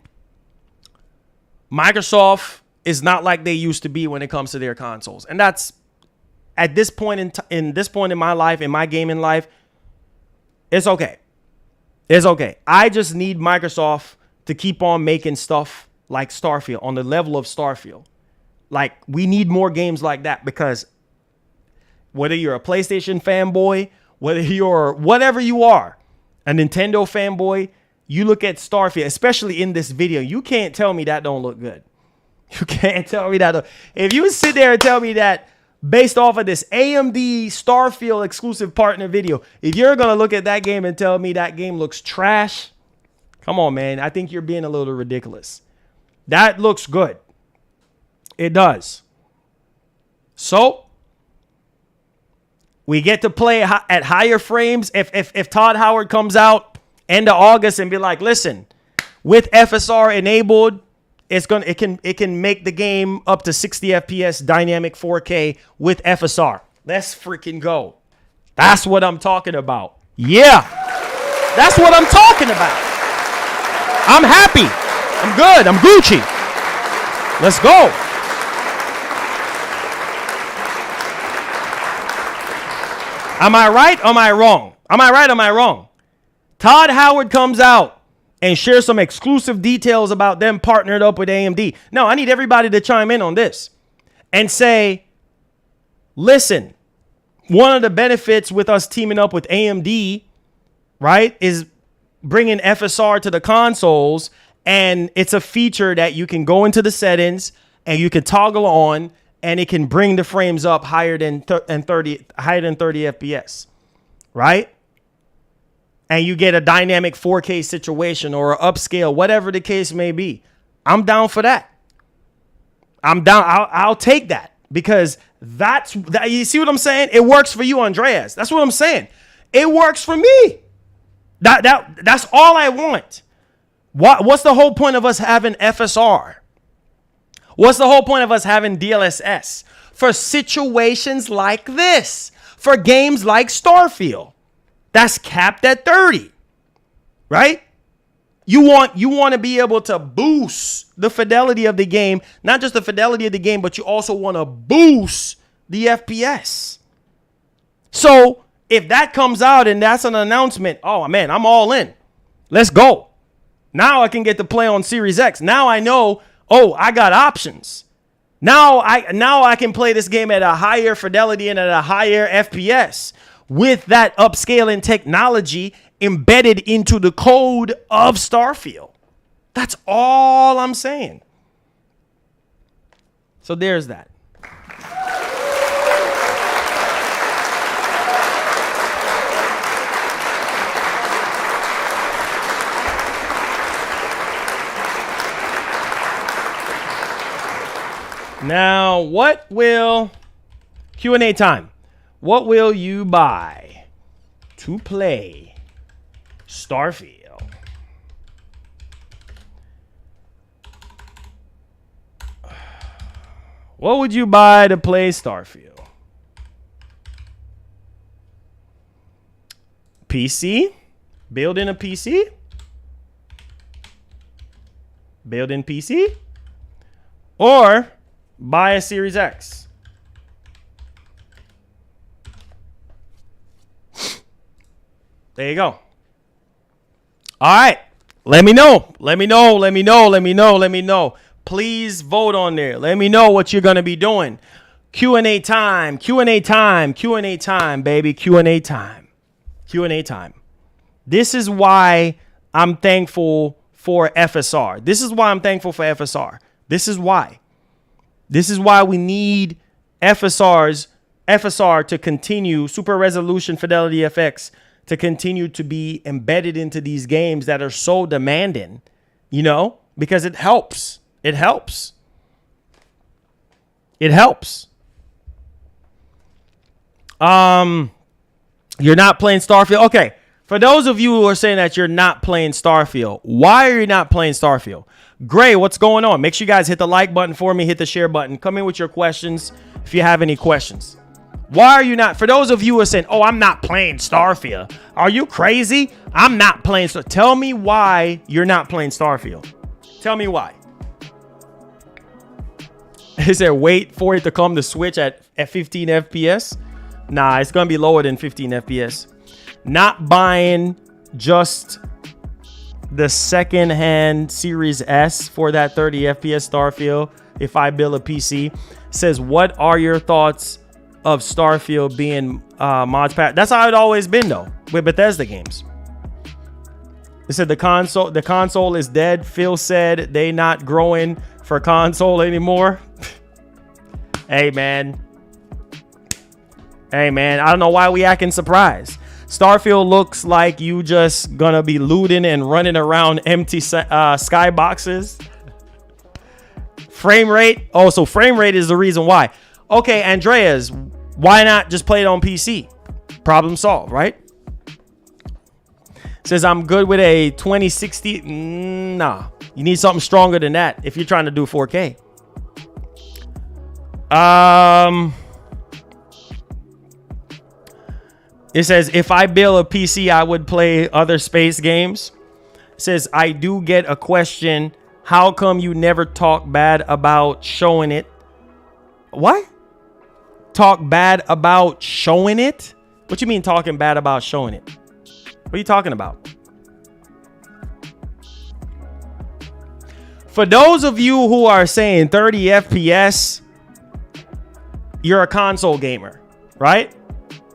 Microsoft is not like they used to be when it comes to their consoles. And that's at this point in this point in my life, in my gaming life, it's okay. It's okay. I just need Microsoft to keep on making stuff like Starfield on the level of Starfield. Like, we need more games like that, because whether you're a PlayStation fanboy, whether you're whatever you are, a Nintendo fanboy, you look at Starfield, especially in this video, you can't tell me that don't look good. You can't tell me that. If you sit there and tell me that based off of this AMD Starfield exclusive partner video, if you're going to look at that game and tell me that game looks trash, come on, man. I think you're being a little ridiculous. That looks good. It does. So we get to play at higher frames. If Todd Howard comes out end of August and be like, listen, with FSR enabled, it can make the game up to 60 FPS dynamic 4K with FSR. Let's freaking go. That's what I'm talking about. Yeah. That's what I'm talking about. I'm happy. I'm good. I'm Gucci. Let's go. Am I right? Am I wrong? Am I right? Am I wrong? Todd Howard comes out and shares some exclusive details about them partnered up with AMD. No, I need everybody to chime in on this and say, listen, one of the benefits with us teaming up with AMD, right, is bringing FSR to the consoles, and it's a feature that you can go into the settings and you can toggle on, and it can bring the frames up higher than 30 FPS, right? And you get a dynamic 4K situation or an upscale, whatever the case may be. I'm down for that. I'm down. I'll take that, because that's you see what I'm saying? It works for you, Andreas. That's what I'm saying. It works for me. That's all I want. What's the whole point of us having FSR? What's the whole point of us having DLSS? For situations like this, for games like Starfield, that's capped at 30, right? You want to be able to boost the fidelity of the game, not just the fidelity of the game, but you also want to boost the FPS. So if that comes out and that's an announcement, oh man, I'm all in. Let's go. Now I can get to play on Series X. Now I know, oh, I got options. Now I can play this game at a higher fidelity and at a higher FPS with that upscaling technology embedded into the code of Starfield. That's all I'm saying. So there's that. Now, what will Q&A time? What will you buy to play Starfield? What would you buy to play Starfield? PC? Building a PC? build in PC, or buy a Series X. There you go. All right. Let me know. Please vote on there. Let me know what you're going to be doing. Q&A time, baby. Q&A time. This is why I'm thankful for FSR. This is why we need FSR to continue, Super Resolution Fidelity FX, to continue to be embedded into these games that are so demanding, because it helps. You're not playing Starfield. Okay. For those of you who are saying that you're not playing Starfield, why are you not playing Starfield? Gray, what's going on? Make sure you guys hit the like button for me. Hit the share button. Come in with your questions if you have any questions. Why are you not? For those of you who are saying, oh, I'm not playing Starfield. Are you crazy? I'm not playing. So tell me why you're not playing Starfield. Tell me why. Is there wait for it to come to Switch at 15 FPS? Nah, it's going to be lower than 15 FPS. Not buying just the second-hand Series S for that 30 FPS Starfield if I build a PC. Says, what are your thoughts of Starfield being mods pack? That's how it always been, though, with Bethesda games. It said the console is dead. Phil said they not growing for console anymore. Hey, man. I don't know why we acting surprised. Starfield looks like you just gonna be looting and running around empty skyboxes. Frame rate. Oh, so frame rate is the reason why. Okay, Andreas, why not just play it on PC? Problem solved, right? Says I'm good with a 2060. Nah, you need something stronger than that if you're trying to do 4K. It says, if I build a PC, I would play other space games. It says, I do get a question. How come you never talk bad about showing it? What? Talk bad about showing it? What you mean talking bad about showing it? What are you talking about? For those of you who are saying 30 FPS, you're a console gamer, right?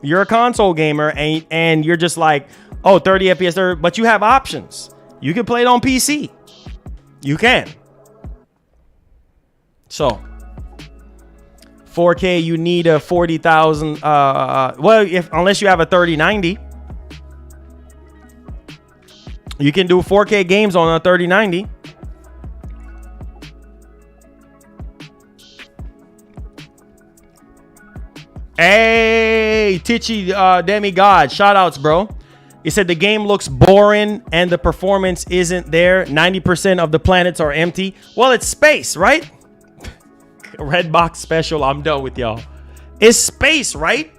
You're a console gamer and you're just like, oh, 30 FPS, but you have options. You can play it on PC. You can. So 4K, you need a 40,000. Unless you have a 3090, you can do 4K games on a 3090. Hey, Titchy Demigod, shout outs, bro. He said the game looks boring and the performance isn't there. 90% of the planets are empty. Well, it's space, right? Red box special. I'm done with y'all. It's space, right?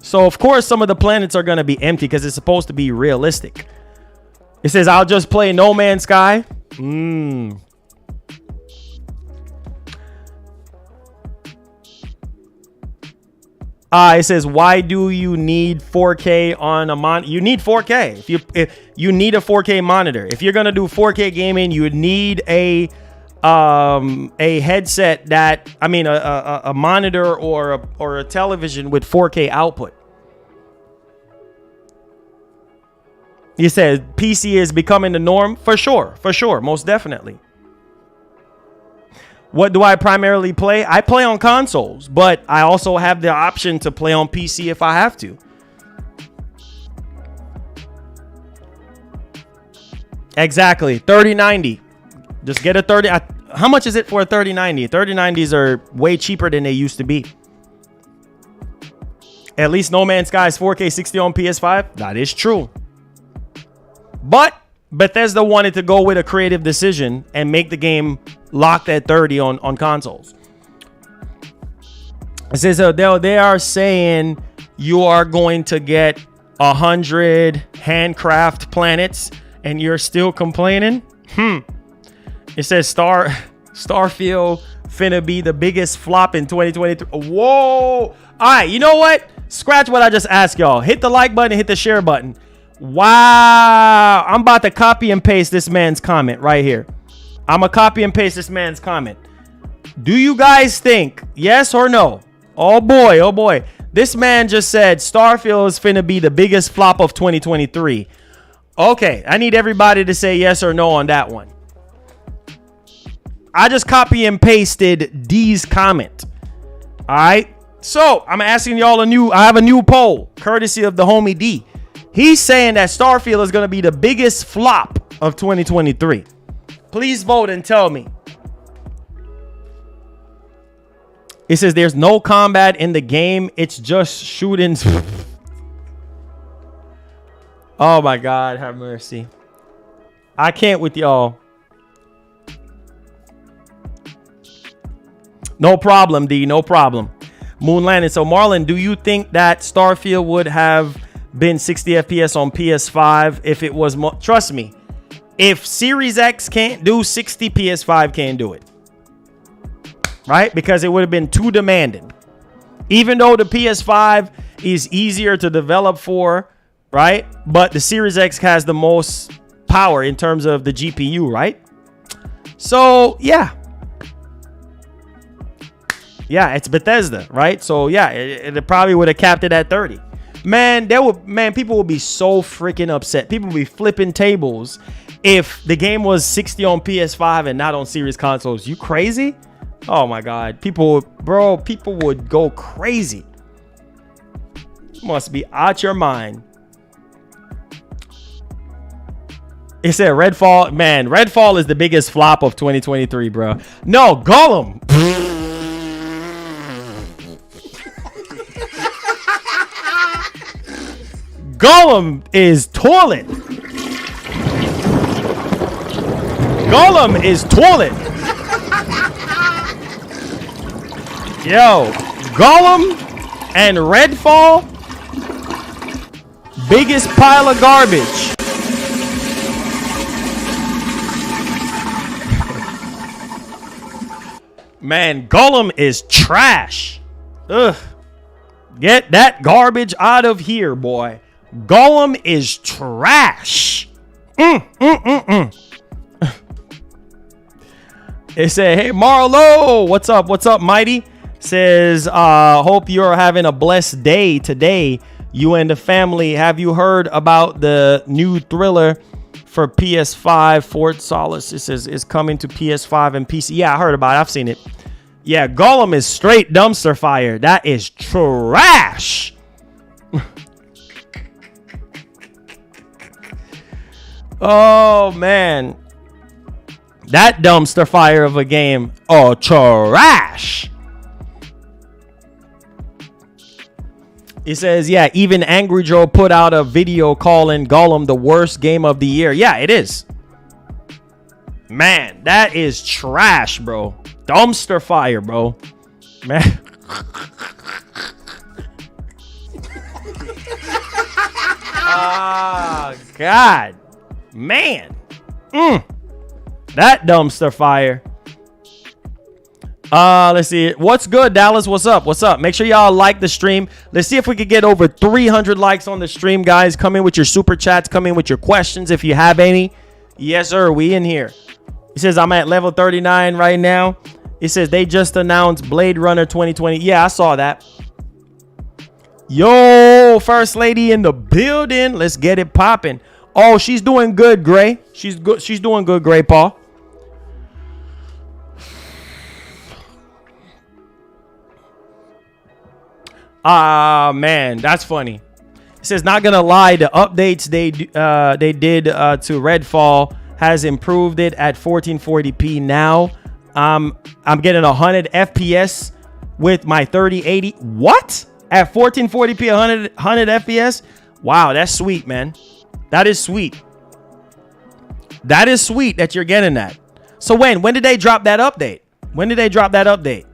So, of course, some of the planets are going to be empty because it's supposed to be realistic. It says, I'll just play No Man's Sky. It says, why do you need 4K on a monitor? You need 4K. If you need a 4K monitor. If you're gonna do 4K gaming, you would need a headset that, a monitor or a television with 4K output. You said PC is becoming the norm? For sure, most definitely. What do I primarily play? I play on consoles, but I also have the option to play on PC if I have to. Exactly. 3090. Just get a 30. How much is it for a 3090? 3090s are way cheaper than they used to be. At least No Man's Sky is 4K 60 on PS5. That is true. But Bethesda wanted to go with a creative decision and make the game locked at 30 on consoles. It says they are saying you are going to get 100 handcraft planets and you're still complaining. It It says Starfield finna be the biggest flop in 2023. Whoa. All right, you know what? Scratch what I just asked y'all. Hit the like button, hit the share button. Wow. I'm about to copy and paste this man's comment right here. I'm going to copy and paste this man's comment. Do you guys think, yes or no? Oh boy, oh boy. This man just said Starfield is finna be the biggest flop of 2023. Okay, I need everybody to say yes or no on that one. I just copy and pasted D's comment. All right. So I'm asking y'all I have a new poll courtesy of the homie D. He's saying that Starfield is going to be the biggest flop of 2023. Please vote and tell me. It says there's no combat in the game. It's just shootings. Oh my God, have mercy. I can't with y'all. No problem, D. No problem. Moon Landing. So, Marlon, do you think that Starfield would have been 60 FPS on PS5 if it was more? Trust me, if Series X can't do 60, PS5 can't do it. Right? Because it would have been too demanding. Even though the PS5 is easier to develop for, right? But the Series X has the most power in terms of the GPU, right? So, yeah. Yeah, it's Bethesda, right? So yeah, it probably would have capped it at 30. Man, people would be so freaking upset. People would be flipping tables if the game was 60 on PS5 and not on series consoles. You crazy? Oh my God. People would go crazy. You must be out your mind. It said Redfall. Man, Redfall is the biggest flop of 2023, bro. No, Gollum. Gollum is toilet. Gollum is toilet. Yo, Gollum and Redfall, biggest pile of garbage. Man, Gollum is trash. Ugh. Get that garbage out of here, boy. Gollum is trash. It said, hey, Marlo, what's up? What's up, Mighty? Says, hope you're having a blessed day today. You and the family. Have you heard about the new thriller for PS5, Fort Solace? It says it's coming to PS5 and PC. Yeah, I heard about it. I've seen it. Yeah, Gollum is straight dumpster fire. That is trash. Oh, man. That dumpster fire of a game. Oh, trash. It says, yeah, even Angry Joe put out a video calling Gollum the worst game of the year. Yeah, it is. Man, that is trash, bro. Dumpster fire, bro. Man. Ah, God. Man. That dumpster fire. Let's see. What's good, Dallas? What's up? What's up? Make sure y'all like the stream. Let's see if we could get over 300 likes on the stream, guys. Come in with your super chats. Come in with your questions if you have any. Yes, sir. We in here. He says, I'm at level 39 right now. It says they just announced Blade Runner 2020. Yeah, I saw that. Yo, First Lady in the building. Let's get it popping. Oh, she's doing good, Gray. She's good. She's doing good, Gray Paul. Ah, man, that's funny. It says, not gonna lie, the updates they did to Redfall has improved it at 1440p now. I'm getting 100 FPS with my 3080. What? At 1440p, 100 FPS? Wow, that's sweet, man. That is sweet. That is sweet that you're getting that. So when did they drop that update? When did they drop that update?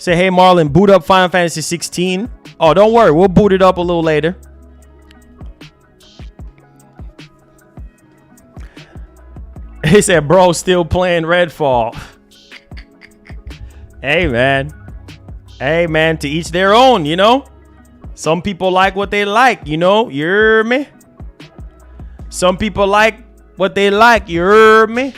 Say, hey, Marlon, boot up Final Fantasy 16. Oh, don't worry. We'll boot it up a little later. He said, bro, still playing Redfall. Hey, man. Hey, man, to each their own, you know? Some people like what they like, you know? You hear me? Some people like what they like, you hear me?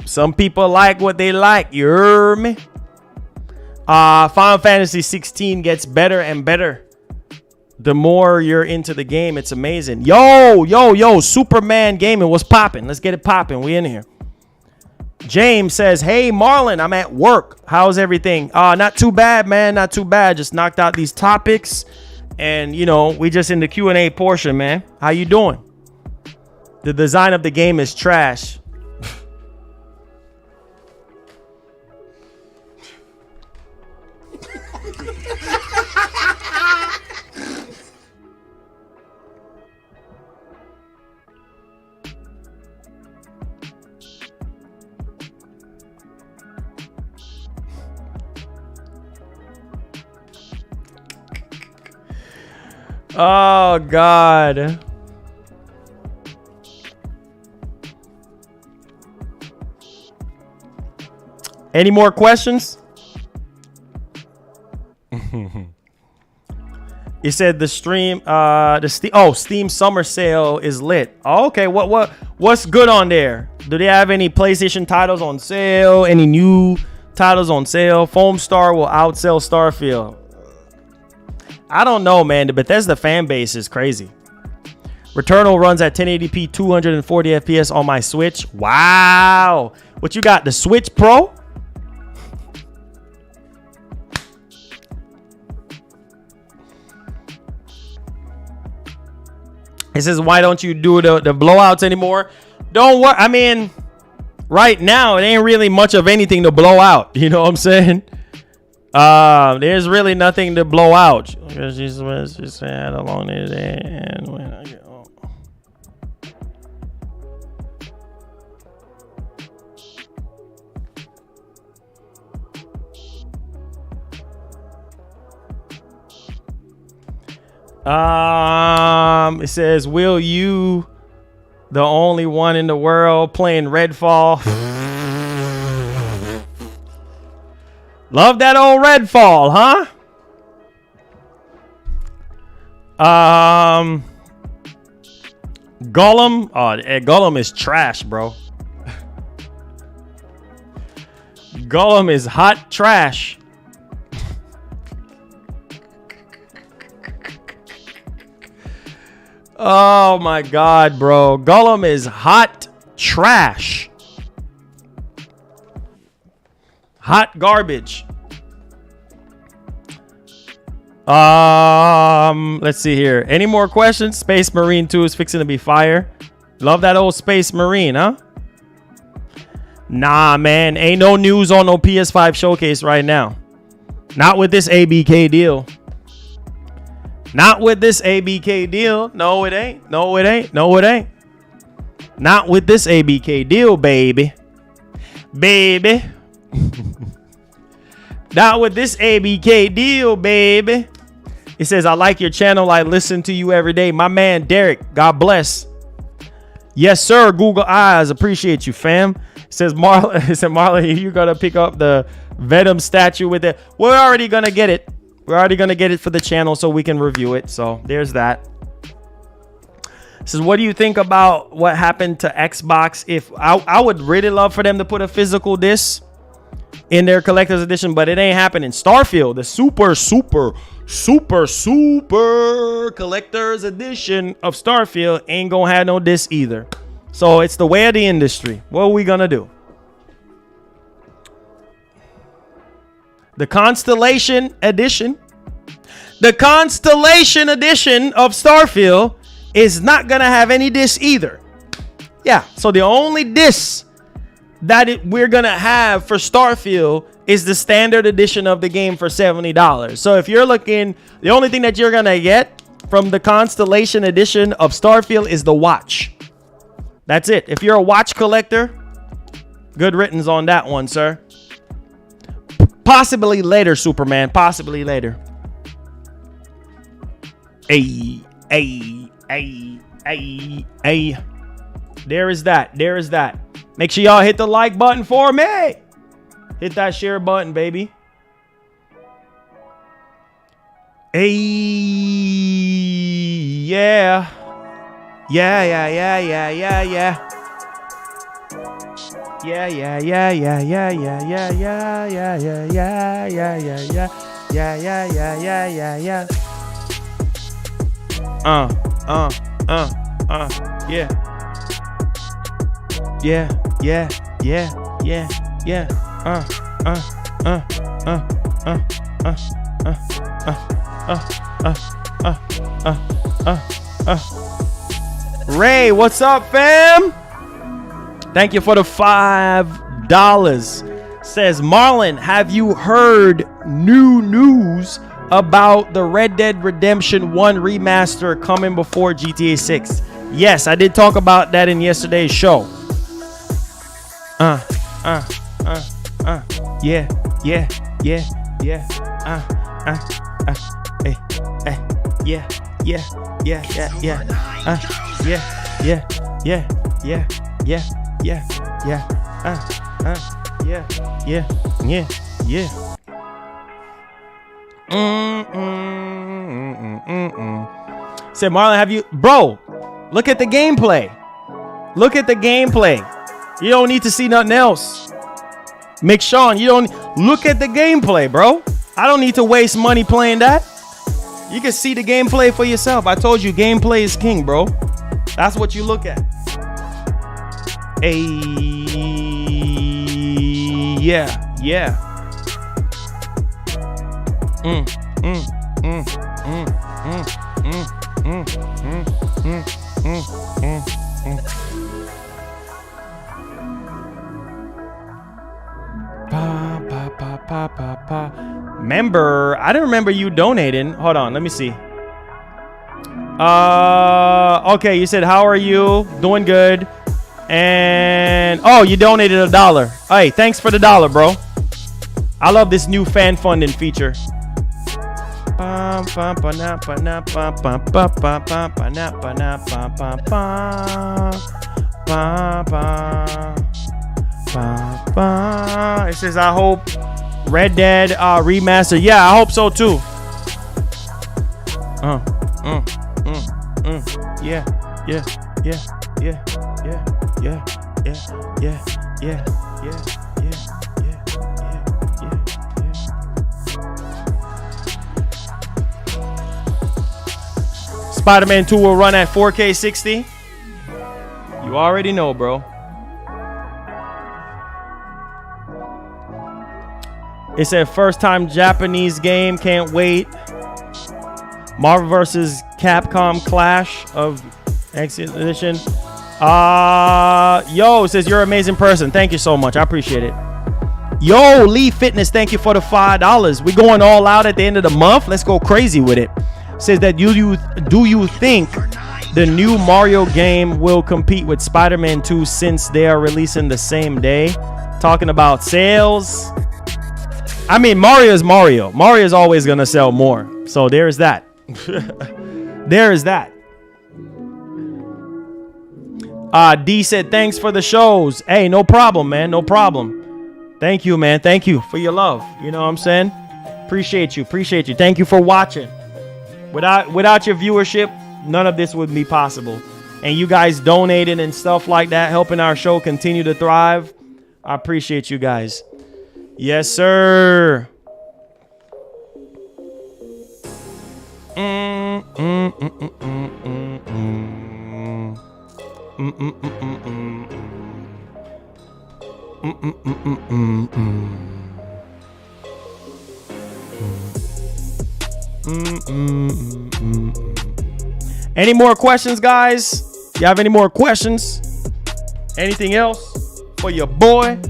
Some people like what they like, you hear me? Final Fantasy 16 gets better and better the more you're into the game. It's amazing. Yo, Superman Gaming, what's popping? Let's get it popping. We in here. James says, hey, Marlon, I'm at work. How's everything? Not too bad, man. Not too bad. Just knocked out these topics. And, you know, we just in the Q&A portion, man. How you doing? The design of the game is trash. Oh, God. Any more questions? You said the stream, Steam summer sale is lit. Oh, okay, what's good on there? Do they have any PlayStation titles on sale? Any new titles on sale? Foam Star will outsell Starfield. I don't know, man. The Bethesda fan base is crazy. Returnal runs at 1080p, 240 FPS on my Switch. Wow. What you got? The Switch Pro? It says, why don't you do the blowouts anymore? Don't worry. I mean, right now, it ain't really much of anything to blow out. You know what I'm saying? There's really nothing to blow out. She said along the day and when I get home. It says, will you, the only one in the world playing Redfall? Love that old Redfall, huh? Gollum. Oh, Gollum is trash, bro. Gollum is hot trash. Oh my God, bro. Gollum is hot trash. Hot garbage. Let's see here. Any more questions? Space Marine 2 is fixing to be fire. Love that old Space Marine, huh? Nah, man. Ain't no news on no PS5 showcase right now. Not with this ABK deal. Not with this ABK deal. No, it ain't. No, it ain't. No, it ain't. Not with this ABK deal, baby. Baby. Not with this ABK deal, baby. He says, I like your channel. I listen to you every day. My man, Derek. God bless. Yes, sir. Google Eyes. Appreciate you, fam. It says, Marlon, you're going to pick up the Venom statue with it. We're already going to get it. We're already going to get it for the channel so we can review it. So there's that. It says, what do you think about what happened to Xbox? If I would really love for them to put a physical disc in their collector's edition, but it ain't happening. Starfield, the super collector's edition of Starfield ain't gonna have no disc either. So it's the way of the industry. What are we gonna do? The Constellation edition of Starfield is not gonna have any disc either. Yeah, so the only disc that we're gonna have for Starfield is the standard edition of the game for $70. So if you're looking, the only thing that you're gonna get from the Constellation edition of Starfield is the watch. That's it. If you're a watch collector, good riddance on that one, sir. Possibly later, Superman. Possibly later. Hey, Hey. There is that. Make sure y'all hit the like button for me. Hit that share button, baby. Hey, yeah. Yeah. Ray, what's up, fam? Thank you for the $5. Says Marlon, have you heard new news about the Red Dead Redemption 1 remaster coming before GTA 6? Yes, I did talk about that in yesterday's show. Yeah. Said Marlon, have you, bro? Look at the gameplay. You don't need to see nothing else. McShawn, you don't look at the gameplay, bro. I don't need to waste money playing that. You can see the gameplay for yourself. I told you gameplay is king, bro. That's what you look at. Hey, yeah. Member, I didn't remember you donating. Hold on, let me see. Okay, you said how are you? Doing good. And oh, you donated $1. Hey, thanks for the $1, bro. I love this new fan funding feature. It says I hope Red Dead remaster. Yeah, I hope so too. Yeah. Spider-Man 2 will run at 4K 60. You already know, bro. It said first time Japanese game, can't wait. Marvel vs. Capcom Clash of X Edition. Yo, it says you're an amazing person. Thank you so much. I appreciate it. Yo, Lee Fitness, thank you for the $5. We going all out at the end of the month. Let's go crazy with it. Says that do you think the new Mario game will compete with Spider-Man 2 since they are releasing the same day? Talking about sales. I mean, Mario is Mario. Mario is always going to sell more. So there's that. There is that. D said, thanks for the shows. Hey, no problem, man. No problem. Thank you, man. Thank you for your love. You know what I'm saying? Appreciate you. Thank you for watching. Without your viewership, none of this would be possible. And you guys donating and stuff like that, helping our show continue to thrive. I appreciate you guys. Yes, sir. Any more questions, guys? You have any more questions? Anything else for your boy?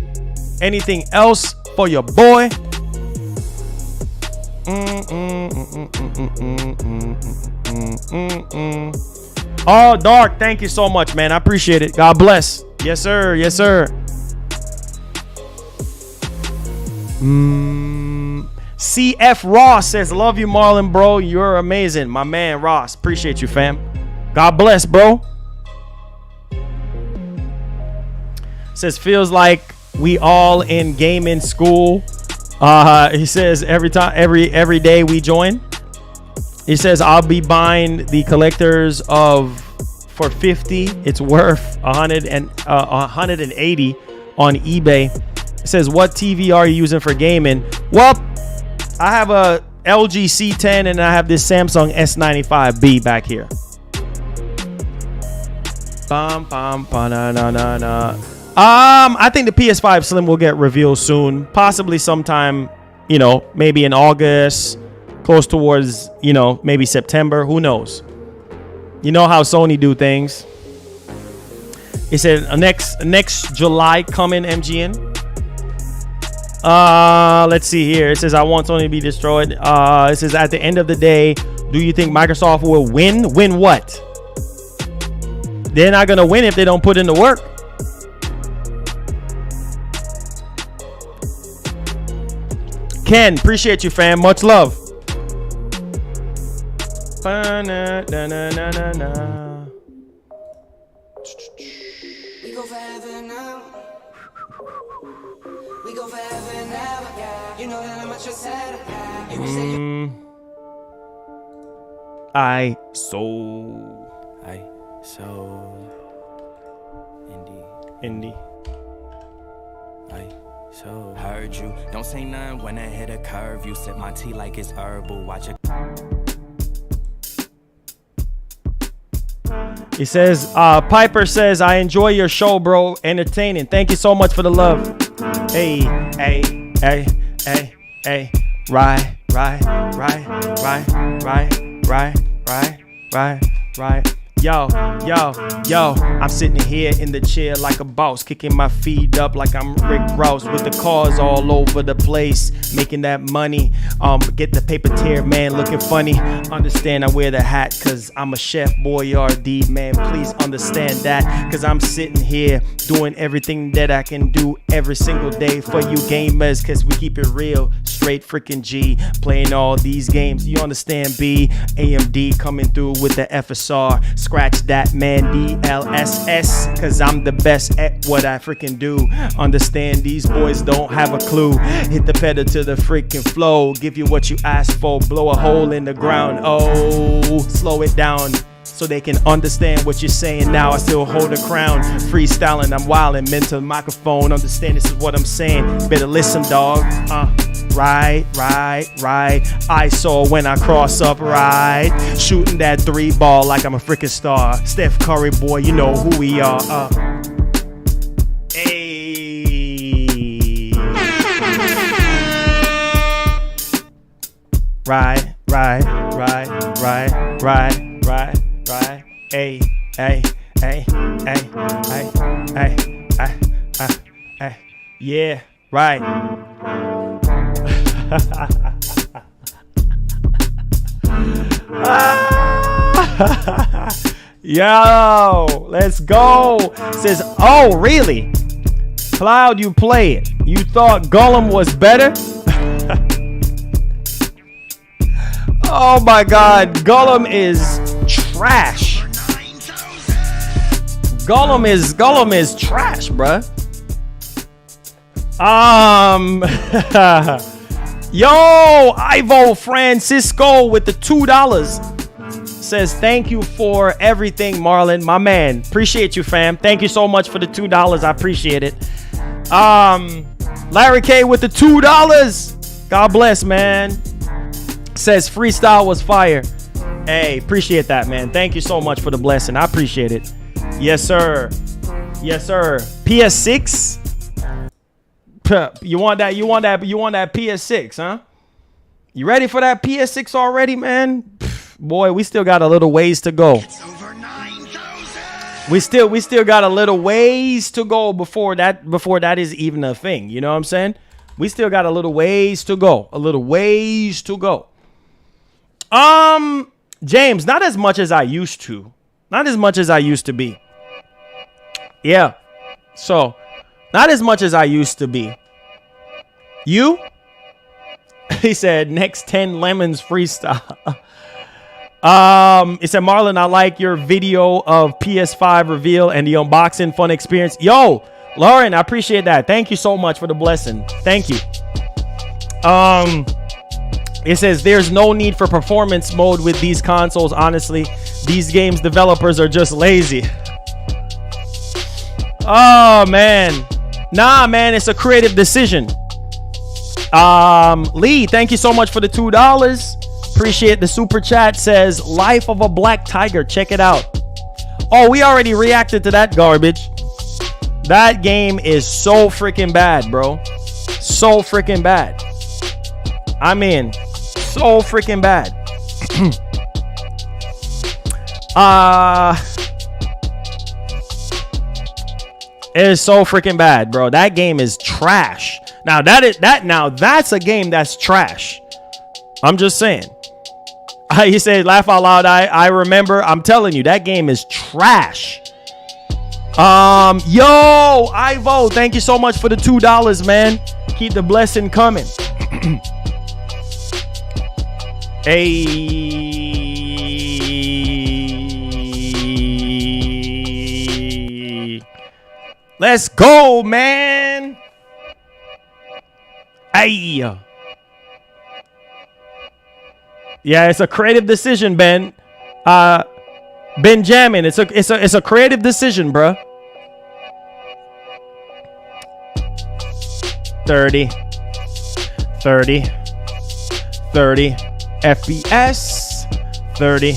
Anything else for your boy? Oh, Dark, thank you so much, man. I appreciate it. God bless. Yes, sir. Yes, sir. CF Ross says, love you, Marlon, bro. You're amazing. My man, Ross. Appreciate you, fam. God bless, bro. Says, feels like we all in gaming school. He says, every day we join. He says, I'll be buying the collectors of for 50. It's worth 180 on eBay. It says, what TV are you using for gaming? Well, I have a LG C10 and I have this Samsung S95B back here. I think the PS5 Slim will get revealed soon, possibly sometime, maybe in August, close towards, maybe September. Who knows? You know how Sony do things. It said next July coming, MGN. Let's see here. It says, I want Sony to be destroyed. It says, at the end of the day, do you think Microsoft will win? Win what? They're not going to win if they don't put in the work. Ken, appreciate you, fam. Much love. We go forever now. We go forever now. You know that I'm much sad. I so indie. So heard you. Don't say none when I hit a curve. You sip my tea like it's herbal. Watch it. He says, Piper says, I enjoy your show, bro. Entertaining. Thank you so much for the love. Hey. Right. Yo, I'm sitting here in the chair like a boss, kicking my feet up like I'm Rick Ross with the cars all over the place, making that money. Get the paper tear, man, looking funny. Understand I wear the hat cause I'm a chef boyardee, man. Please understand that cause I'm sitting here doing everything that I can do every single day for you gamers, cause we keep it real, straight freaking G, playing all these games. You understand, B? AMD coming through with the FSR. Scratch that, man, DLSS, cause I'm the best at what I freaking do. Understand, these boys don't have a clue. Hit the pedal to the freaking flow, give you what you asked for, blow a hole in the ground. Oh, slow it down so they can understand what you're saying. Now I still hold the crown, freestyling, I'm wildin', mental microphone. Understand, this is what I'm saying. Better listen, dog. Right. I saw when I cross up, right. Shooting that 3-ball like I'm a freaking star. Steph Curry, boy, you know who we are. Hey. Right. Hey. Yeah, right. Yo, let's go. Says, oh, really? Cloud, you play it. You thought Gollum was better? Oh my God, Gollum is trash. Gollum is trash, bruh. Yo, Ivo Francisco with the $2 says, thank you for everything, Marlon, my man. Appreciate you, fam. Thank you so much for the $2. I appreciate it. Larry K with the $2. God bless, man. Says freestyle was fire. Hey, appreciate that, man. Thank you so much for the blessing. I appreciate it. Yes, sir. PS6. You want that PS6, huh? You ready for that PS6 already, man? Boy, we still got a little ways to go. It's over 9,000. We still got a little ways to go before that is even a thing. You know what I'm saying? We still got a little ways to go. James, not as much as I used to. Not as much as I used to be. Yeah. So, not as much as I used to be. You? He said next 10 lemons freestyle. It said, Marlon, I like your video of PS5 reveal and the unboxing fun experience. Yo, Lauren, I appreciate that. Thank you so much for the blessing. Thank you. It says there's no need for performance mode with these consoles. Honestly, these games developers are just lazy. Oh man. Nah, man, it's a creative decision. Lee, thank you so much for the $2. Appreciate the super chat. Says Life of a Black Tiger. Check it out. Oh, we already reacted to that garbage. That game is so freaking bad, bro. So freaking bad. I mean, so freaking bad. It is so freaking bad, bro. That game is trash. Now that's a game that's trash. I'm just saying. He said, laugh out loud. I remember. I'm telling you, that game is trash. Yo, Ivo, thank you so much for the $2, man. Keep the blessing coming. Hey, let's go, man. Hey. Yeah, it's a creative decision, Ben. Benjamin, it's a creative decision, bruh. 30 FPS. 30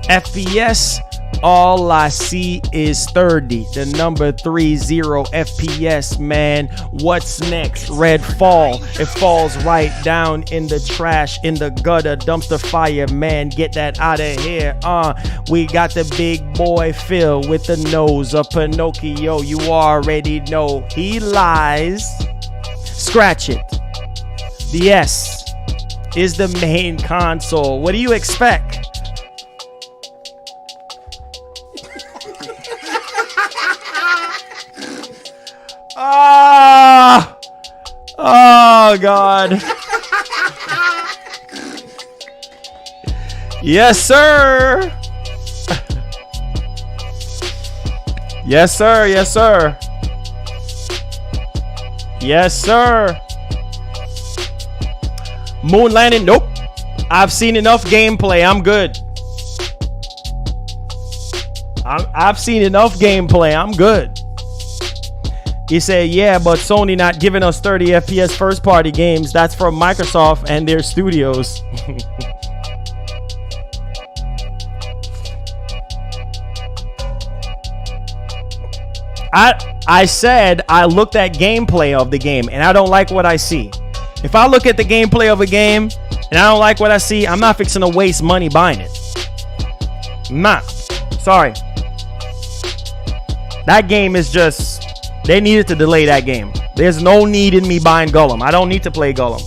FPS. All I see is 30. The number 30 FPS, man. What's next? Red Fall. It falls right down in the trash, in the gutter, dumpster fire, man. Get that out of here. We got the big boy Phil with the nose of Pinocchio. You already know he lies. Scratch it. The S is the main console. What do you expect? Oh God. Yes, sir. Yes, sir. Yes, sir. Yes, sir. Moon landing. Nope. I've seen enough gameplay. I'm good. I've seen enough gameplay. I'm good. He said, yeah, but Sony not giving us 30 FPS first party games. That's from Microsoft and their studios. I said I looked at gameplay of the game and I don't like what I see. If I look at the gameplay of a game and I don't like what I see, I'm not fixing to waste money buying it. I'm not. Sorry. That game is just... They needed to delay that game. There's no need in me buying Gollum. I don't need to play Gollum.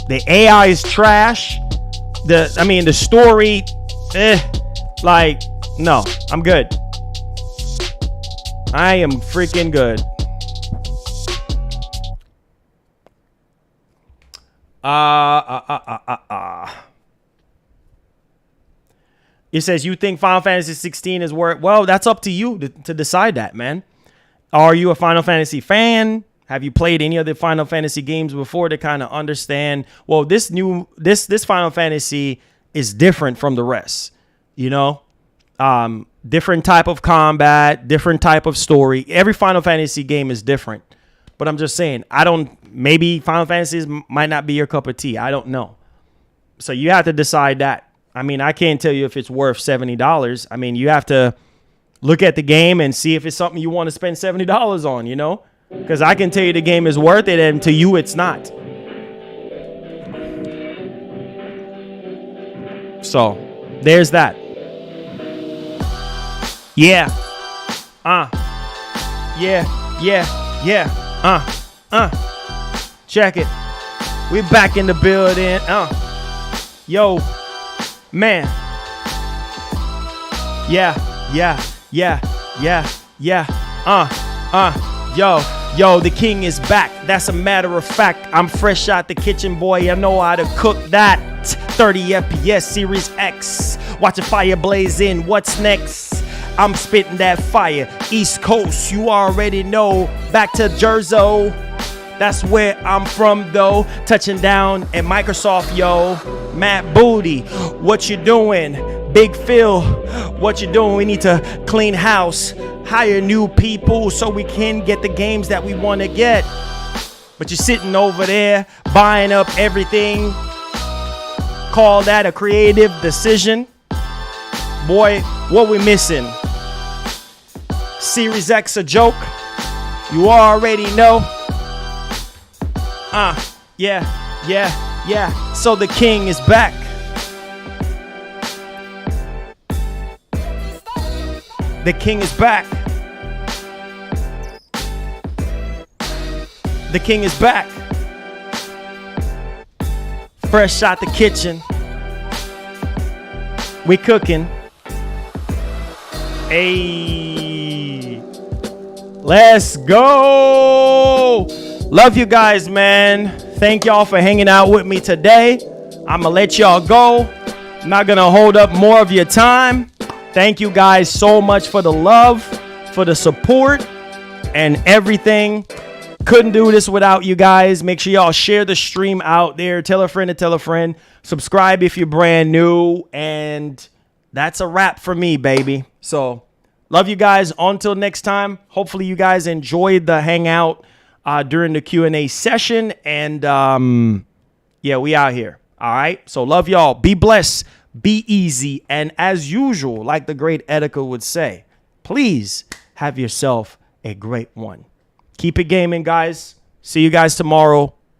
The AI is trash. The story, like, no, I'm good. I am freaking good. It says, you think Final Fantasy 16 is worth... Well, that's up to you to decide that, man. Are you a Final Fantasy fan? Have you played any of the Final Fantasy games before to kind of understand? Well, this Final Fantasy is different from the rest. You know, different type of combat, different type of story. Every Final Fantasy game is different. But I'm just saying, maybe Final Fantasies might not be your cup of tea. I don't know. So you have to decide that. I mean, I can't tell you if it's worth $70. I mean, you have to look at the game and see if it's something you want to spend $70 on, you know? Because I can tell you the game is worth it, and to you, it's not. So, there's that. Yeah. Check it. We back in the building. Yo, man. Yeah. Yo, Yo, the king is back. That's a matter of fact. I'm fresh out the kitchen, boy. I know how to cook that. 30 FPS Series X. Watch a fire blaze in. What's next? I'm spitting that fire. East Coast, you already know. Back to Jersey. That's where I'm from, though. Touching down at Microsoft, yo. Matt Booty, what you doing? Big Phil, what you doing? We need to clean house, hire new people so we can get the games that we want to get. But you're sitting over there buying up everything. Call that a creative decision. Boy, what we missing? Series X a joke? You already know. Yeah. So the king is back. The king is back. The king is back. Fresh out the kitchen. We cooking. Hey. Let's go. Love you guys, man. Thank y'all for hanging out with me today. I'm gonna let y'all go. I'm not gonna hold up more of your time. Thank you guys so much for the love, for the support, and everything. Couldn't do this without you guys. Make sure y'all share the stream out there. Tell a friend to tell a friend. Subscribe if you're brand new. And that's a wrap for me, baby. So, love you guys. Until next time. Hopefully you guys enjoyed the hangout during the Q&A session. And, yeah, we out here. All right? So, love y'all. Be blessed. Be easy. And as usual, like the great Etika would say, please have yourself a great one. Keep it gaming, guys. See you guys tomorrow.